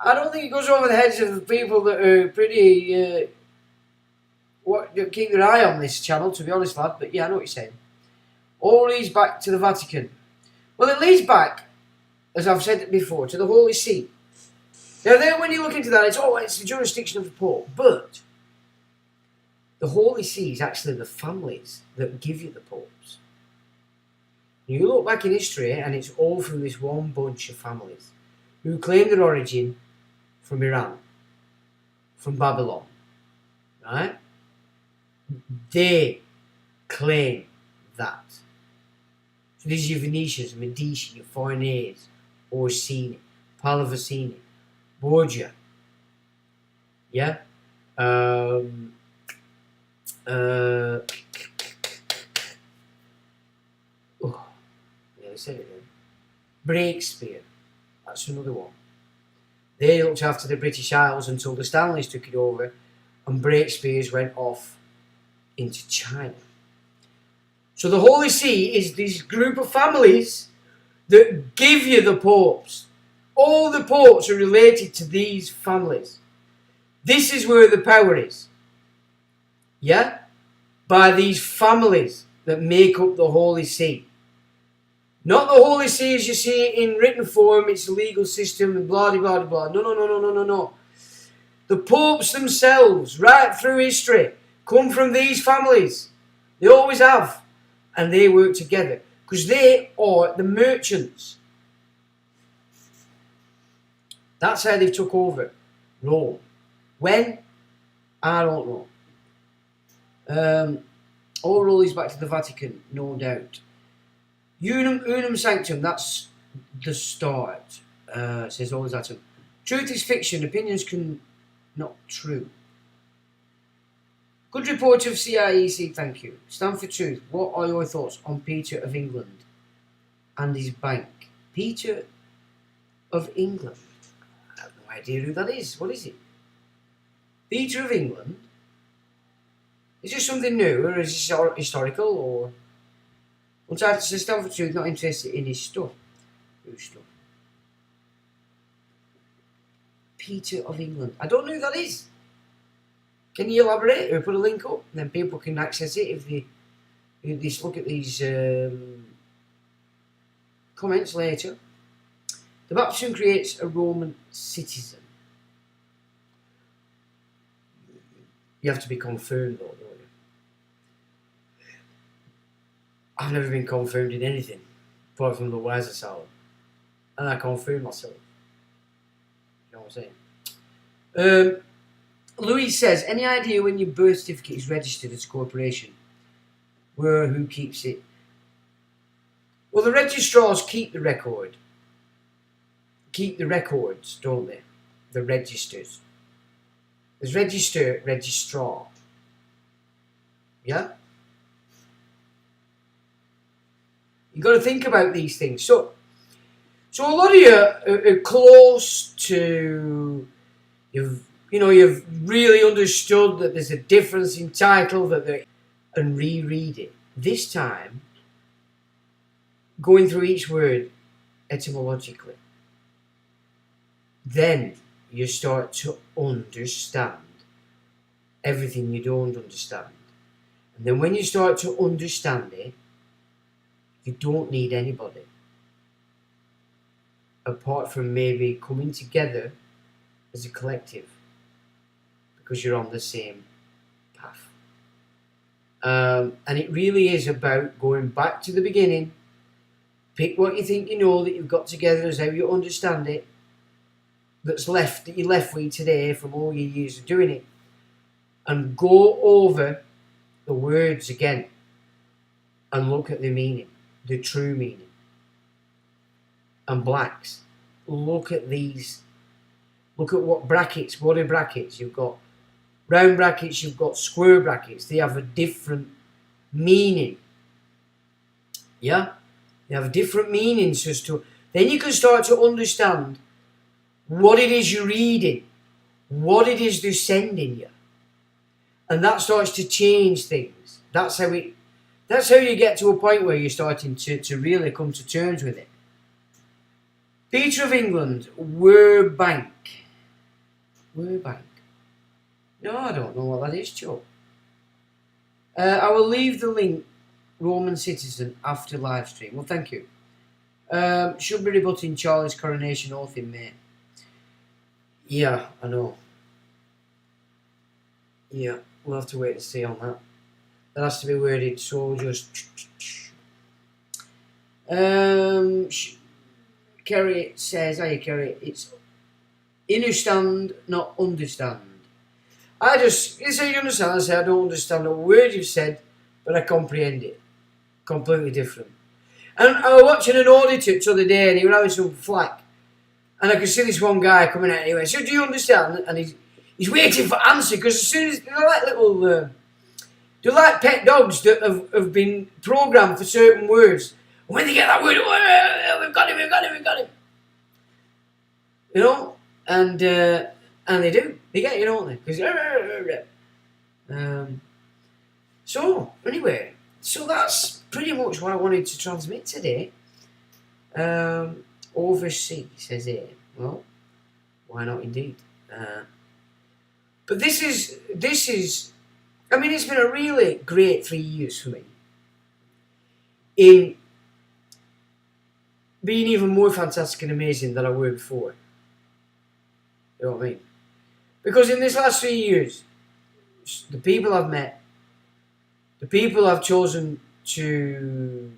I don't think it goes over the heads of the people that are pretty keep their eye on this channel, to be honest, lad. But yeah, I know what you're saying. All leads back to the Vatican. Well, it leads back, as I've said before, to the Holy See. Now, then when you look into that, it's the jurisdiction of the Pope. But the Holy See is actually the families that give you the popes. You look back in history, and it's all from this one bunch of families who claim their origin from Iran, from Babylon, right? They claim that. So these are your Venetians, Medici, your Farnese, Orsini, Pallavicini, Borgia, yeah? Oh, yeah, I said it then. Breakspear, that's another one. They looked after the British Isles until the Stanleys took it over, and Breakspears went off into China. So the Holy See is this group of families that give you the popes. All the popes are related to these families. This is where the power is. Yeah? By these families that make up the Holy See. Not the Holy See as you see it in written form, it's a legal system and blah, blah, blah, blah. No. The popes themselves, right through history, come from these families. They always have. And they work together. Because they are the merchants. That's how they took over Rome. When? I don't know. All leads back to the Vatican, no doubt. Unum Sanctum, that's the start, says always Atom. Truth is fiction, opinions can not true. Good report of CIEC, thank you. Stand for truth. What are your thoughts on Peter of England and his bank? Peter of England? I have no idea who that is. What is it? Peter of England? Is this something new, or is this historical, or... Stand for truth, not interested in his stuff. Whose stuff? Peter of England. I don't know who that is. Can you elaborate or put a link up? And then people can access it if they look at these comments later. The baptism creates a Roman citizen. You have to be confirmed though, don't you? I've never been confirmed in anything, apart from the wise asylum. And I confirm myself. You know what I'm saying? Louis says, any idea when your birth certificate is registered as a corporation? Who keeps it? Well, the registrars keep the record. Keep the records, don't they? The registers. There's register, registrar. Yeah? You've got to think about these things. So a lot of you are close to... You've really understood that there's a difference in title, and reread it. This time, going through each word etymologically. Then you start to understand everything you don't understand. And then when you start to understand it, you don't need anybody. Apart from maybe coming together as a collective. Because you're on the same path. And it really is about going back to the beginning. Pick what you think you know that you've got together as how you understand it. That you're left with today from all your years of doing it. And go over the words again. And look at the meaning. The true meaning. And blacks. Look at these. Look at what brackets. What are brackets? You've got round brackets, you've got square brackets. They have a different meaning. Yeah? They have different meanings as to... Then you can start to understand what it is you're reading. What it is they're sending you. And that starts to change things. That's how you get to a point where you're starting to really come to terms with it. Peter of England, Bank. Bank. No, I don't know what that is, Joe. I will leave the link, Roman citizen, after live stream. Well, thank you. Should be rebutting Charlie's coronation oath in May. Yeah, I know. Yeah, we'll have to wait and see on that. That has to be worded, so just... Kerry says, hiya Kerry, it's understand, not understand. You say you understand, I say I don't understand a word you've said, but I comprehend it. Completely different. And I was watching an auditor the other day and he was having some flack. And I could see this one guy coming out anyway. So do you understand? And he's waiting for answer because as soon as they're like little, they're like pet dogs that have been programmed for certain words. And when they get that word, oh, we've got him. You know, and they do. They get you, don't they? Because so anyway, so that's pretty much what I wanted to transmit today. Oversee, says here. Well, why not indeed? But this is. I mean, it's been a really great 3 years for me. In being even more fantastic and amazing than I were before. You know what I mean? Because in this last 3 years, the people I've met, the people I've chosen to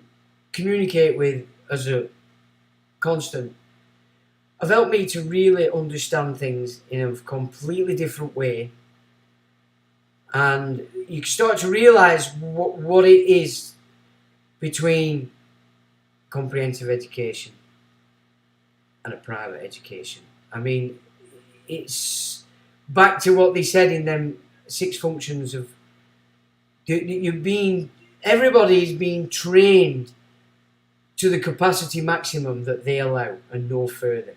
communicate with as a constant, have helped me to really understand things in a completely different way. And you start to realise what it is between comprehensive education and a private education. I mean, it's back to what they said in them 6 functions of Everybody's being trained to the capacity maximum that they allow and no further.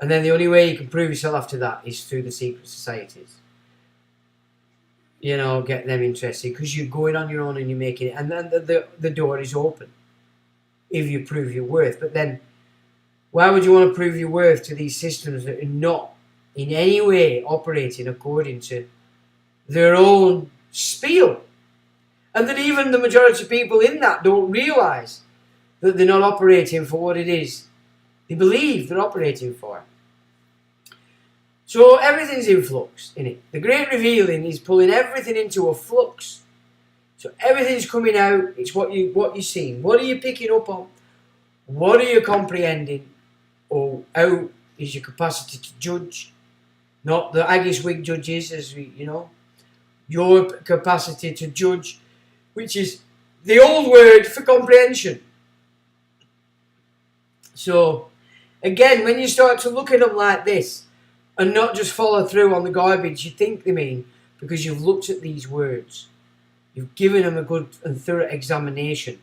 And then the only way you can prove yourself after that is through the secret societies. You know, get them interested, because you're going on your own and you're making it, and then the door is open if you prove your worth. But then, why would you want to prove your worth to these systems that are not in any way operating according to their own spiel? And that even the majority of people in that don't realise that they're not operating for what it is they believe they're operating for. So everything's in flux, innit? The great revealing is pulling everything into a flux. So everything's coming out. It's what you're seeing. What are you picking up on? What are you comprehending? Or how is your capacity to judge? Not the Haggis wig judges, as we, your capacity to judge, which is the old word for comprehension. So, again, when you start to look at them like this and not just follow through on the garbage you think they mean, because you've looked at these words, you've given them a good and thorough examination.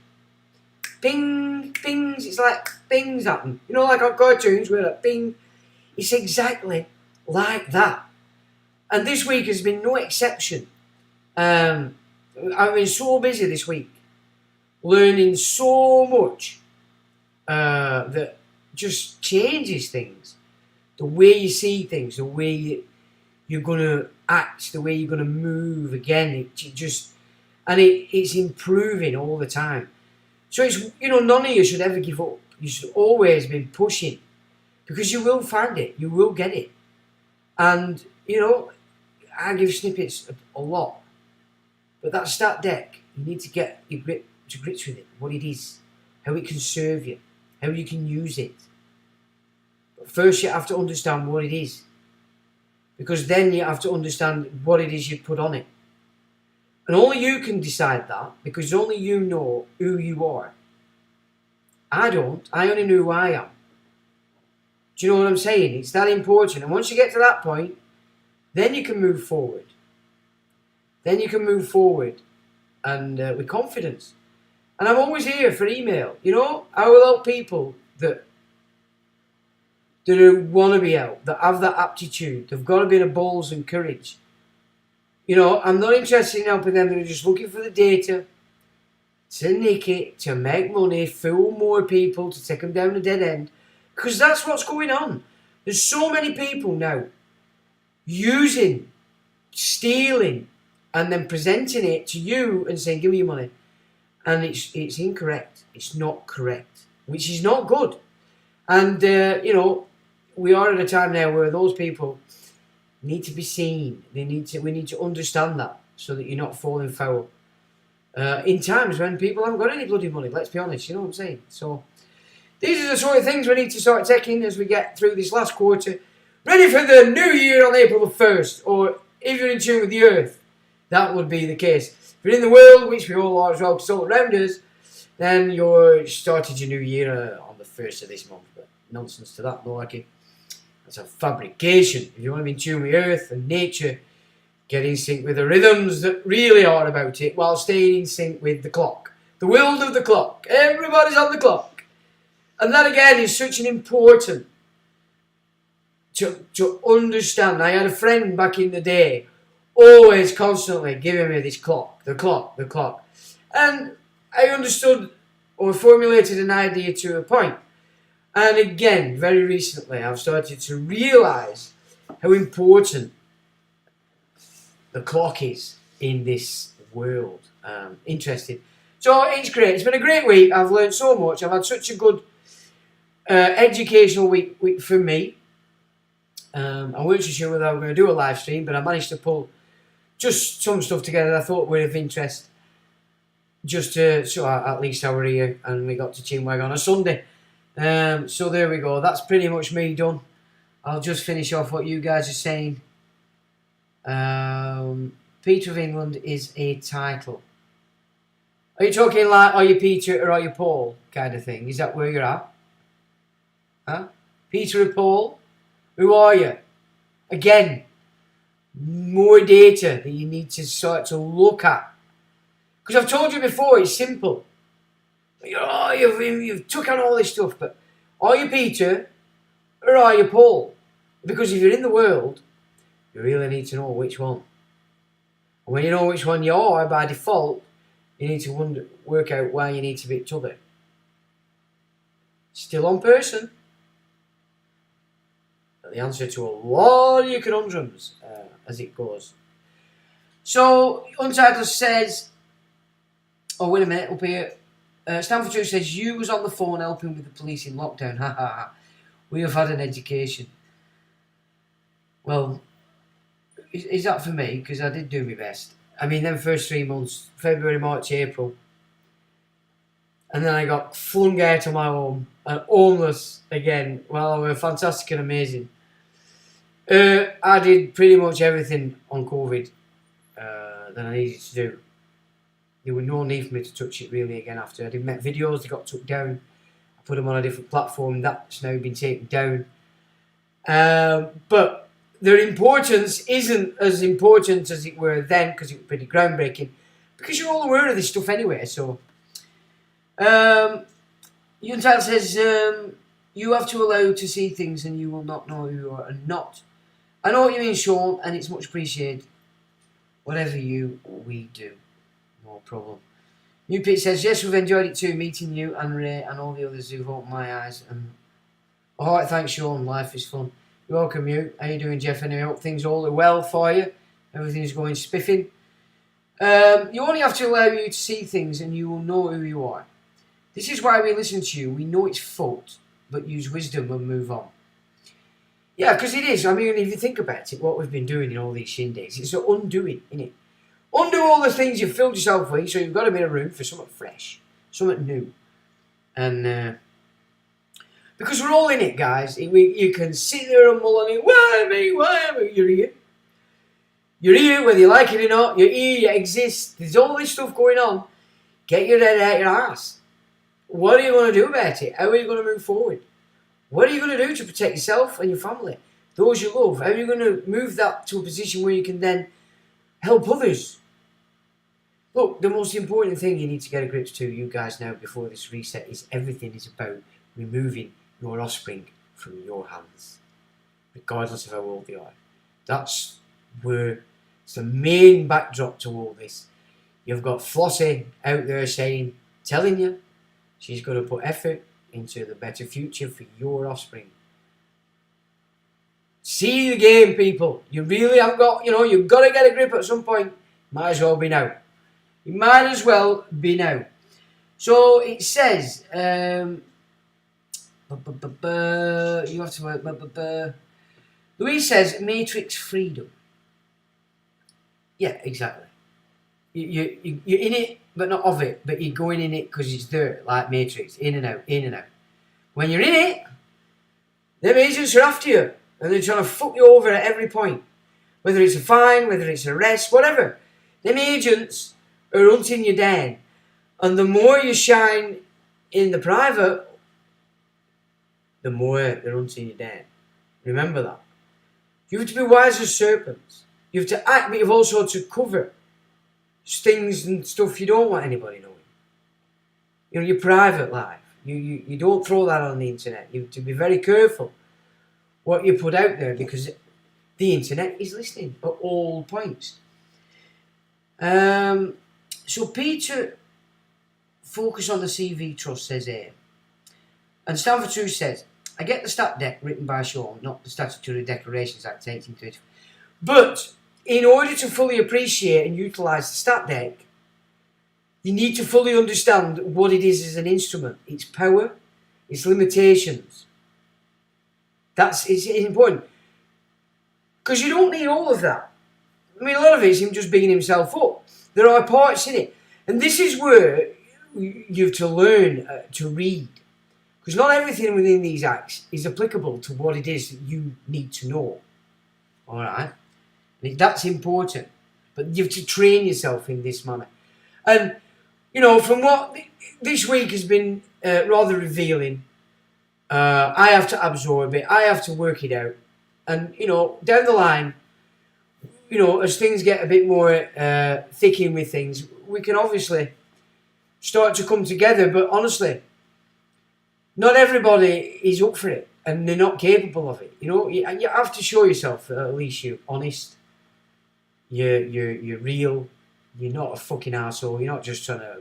Bing, pings, it's like things happen. Like on cartoons where like bing, it's exactly like that. And this week has been no exception. I've been so busy this week, learning so much that just changes things. The way you see things, the way you're going to act, the way you're going to move again. It's improving all the time. So it's, none of you should ever give up. You should always be pushing, because you will find it. You will get it. And, I give snippets a lot. But that stat deck, you need to get to grips with it, what it is, how it can serve you, how you can use it. But first you have to understand what it is, because then you have to understand what it is you put on it. And only you can decide that, because only you know who you are. I don't. I only know who I am. Do you know what I'm saying? It's that important. And once you get to that point, then you can move forward. Then you can move forward and with confidence. And I'm always here for email. I will help people that want to be helped, that have that aptitude. They've got a bit of balls and courage. I'm not interested in helping them that are just looking for the data to nick it, to make money, fool more people, to take them down a dead end. Because that's what's going on. There's so many people now using, stealing, and then presenting it to you and saying, give me your money. And it's incorrect. It's not correct, which is not good. And, we are at a time now where those people need to be seen. We need to understand that, so that you're not falling foul. In times when people haven't got any bloody money, let's be honest, you know what I'm saying? So, these are the sort of things we need to start taking as we get through this last quarter. Ready for the new year on April the 1st, or if you're in tune with the earth, that would be the case. If you're in the world, which we all are as well, so around us, then you're started your new year on the 1st of this month. But nonsense to that, no like it. That's a fabrication. If you want to be in tune with earth and nature, get in sync with the rhythms that really are about it, while staying in sync with the clock. The world of the clock. Everybody's on the clock. And that again is such an important to understand. I had a friend back in the day, always constantly giving me this clock, the clock. And I understood or formulated an idea to a point. And again, very recently, I've started to realise how important the clock is in this world. Interesting. So it's great. It's been a great week. I've learned so much. I've had such a good educational week for me. I weren't sure whether I was going to do a live stream, but I managed to pull just some stuff together that I thought were of interest. Just so at least I were here and we got to Chinwag on a Sunday. So there we go. That's pretty much me done. I'll just finish off what you guys are saying. Peter of England is a title. Are you talking like, are you Peter or are you Paul kind of thing? Is that where you're at? Huh? Peter or Paul? Who are you? Again, more data that you need to start to look at. Because I've told you before, it's simple. You've took on all this stuff, but are you Peter or are you Paul? Because if you're in the world, you really need to know which one. And when you know which one you are, by default, you need to work out where you need to be each other. Still on person. But the answer to a lot of your conundrums as it goes. So, Untitled says, oh, wait a minute, up here. Stanford 2 says, you was on the phone helping with the police in lockdown. Ha ha ha. We have had an education. Well, is that for me? Because I did do my best. I mean, them first 3 months, February, March, April. And then I got flung out of my home and homeless again. Well, they were fantastic and amazing. I did pretty much everything on COVID that I needed to do. There was no need for me to touch it really again after. I did make videos, they got took down. I put them on a different platform, that's now been taken down. But their importance isn't as important as it were then, because it was pretty groundbreaking. Because you're all aware of this stuff anyway, so... Yuntal says, you have to allow to see things and you will not know who you are and not. I know what you mean, Sean, and it's much appreciated. Whatever we do. No problem. New Pete says, yes, we've enjoyed it too, meeting you and Ray and all the others who've opened my eyes. And alright, thanks, Sean. Life is fun. You're welcome, you. How you doing, Jeff? Anyway, I hope things all are well for you. Everything's going spiffing. You only have to allow you to see things and you will know who you are. This is why we listen to you. We know it's fault, but use wisdom and move on. Yeah, because it is. I mean, if you think about it, what we've been doing in all these shindigs, it's an undoing, isn't it? Undo all the things you've filled yourself with, so you've got a bit of room for something fresh, something new. And because we're all in it, guys. You can sit there and mull on it. Why me? Why me? You're here. You're here, whether you like it or not. You're here, you exist. There's all this stuff going on. Get your head out your ass. What are you going to do about it? How are you going to move forward? What are you going to do to protect yourself and your family? Those you love. How are you going to move that to a position where you can then help others? Look, the most important thing you need to get a grip to, you guys know, before this reset, is everything is about removing your offspring from your hands, regardless of how old they are. That's where it's the main backdrop to all this. You've got Flossie out there telling you she's going to put effort into the better future for your offspring. See the game, people. You really haven't got, you've got to get a grip at some point. Might as well be now. You might as well be now. So it says, you have to, Louise says, Matrix freedom. Yeah, exactly. You're in it, but not of it. But you're going in it because it's there, like Matrix, in and out, in and out. When you're in it, them agents are after you, and they're trying to fuck you over at every point. Whether it's a fine, whether it's an arrest, whatever. Them agents are hunting you down. And the more you shine in the private, the more they're hunting you down. Remember that. You have to be wise as serpents. You have to act, but you've also to cover things and stuff you don't want anybody knowing. Your private life. You don't throw that on the internet. You have to be very careful what you put out there, because the internet is listening at all points. So Peter, focus on the CV trust, says here. And Stanford 2 says, I get the stat deck written by Sean, not the Statutory Declarations Act 1834. But in order to fully appreciate and utilise the stat deck, you need to fully understand what it is as an instrument, its power, its limitations. It's important. Because you don't need all of that. I mean, a lot of it is him just bigging himself up. There are parts in it. And this is where you have to learn to read. Because not everything within these acts is applicable to what it is that you need to know. Alright? That's important. But you have to train yourself in this manner. And, from what this week has been rather revealing, I have to absorb it. I have to work it out. And, down the line, you know, as things get a bit more thickening with things, we can obviously start to come together. But honestly, not everybody is up for it, and they're not capable of it. You know, you have to show yourself that at least you're honest, you're real, you're not a fucking arsehole, you're not just trying to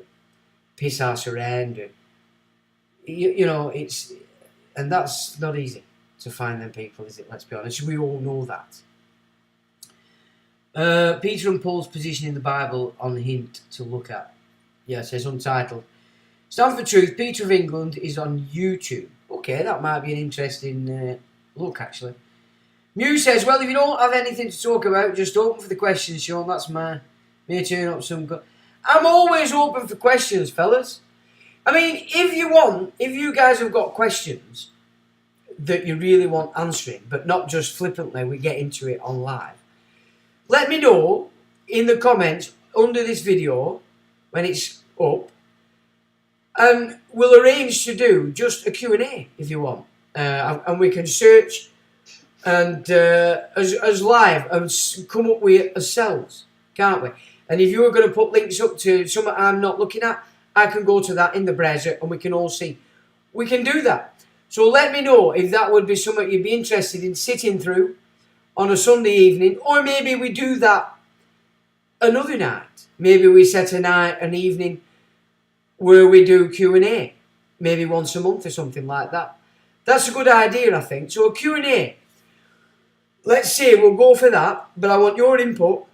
piss ass around. You know, and that's not easy to find them people, is it? Let's be honest. We all know that. Peter and Paul's position in the Bible on hint to look at. Yeah, it says untitled. Stand for Truth, Peter of England is on YouTube. Okay, that might be an interesting look, actually. Mew says, well, if you don't have anything to talk about, just open for the questions, Sean. That's may turn up some... I'm always open for questions, fellas. I mean, if you guys have got questions that you really want answering, but not just flippantly, we get into it on live, let me know in the comments under this video when it's up, and we'll arrange to do just a Q&A if you want, and we can search and as live and come up with it ourselves, can't we? And if you were going to put links up to something I'm not looking at, I can go to that in the browser and we can all see. We can do that. So let me know if that would be something you'd be interested in sitting through on a Sunday evening, or maybe we do that another night. Maybe we set an evening where we do Q&A, maybe once a month or something like that. That's a good idea, I think. So a Q&A, let's say we'll go for that, but I want your input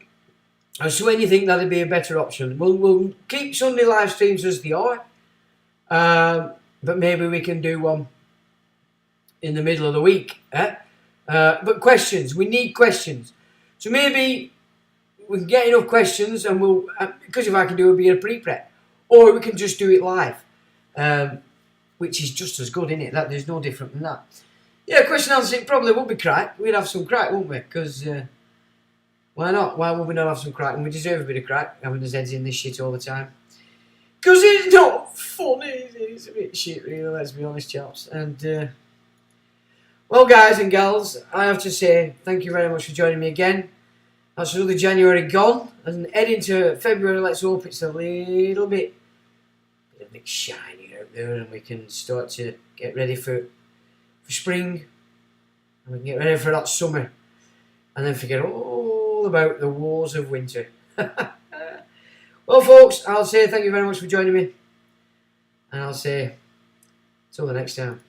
as to when you think that'd be a better option. We'll keep Sunday live streams as they are, but maybe we can do one in the middle of the week. But questions, we need questions. So maybe we can get enough questions, and we'll, because if I can do it, it'll be a pre-prep. Or we can just do it live, which is just as good, isn't it? There's no different than that. Yeah, question and answer, it probably would be crack. We'd have some crack, wouldn't we? Because why not? Why would we not have some crack? And we deserve a bit of crack, having his heads in this shit all the time. Because it's not funny, is it? It's a bit shit, really, let's be honest, chaps. And, well, guys and gals, I have to say thank you very much for joining me again. That's another January gone. And heading to February, let's hope it's a little bit shiny out there, and we can start to get ready for spring, and we can get ready for that summer, and then forget all about the wars of winter. Well, folks, I'll say thank you very much for joining me, and I'll say till the next time.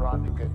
electronic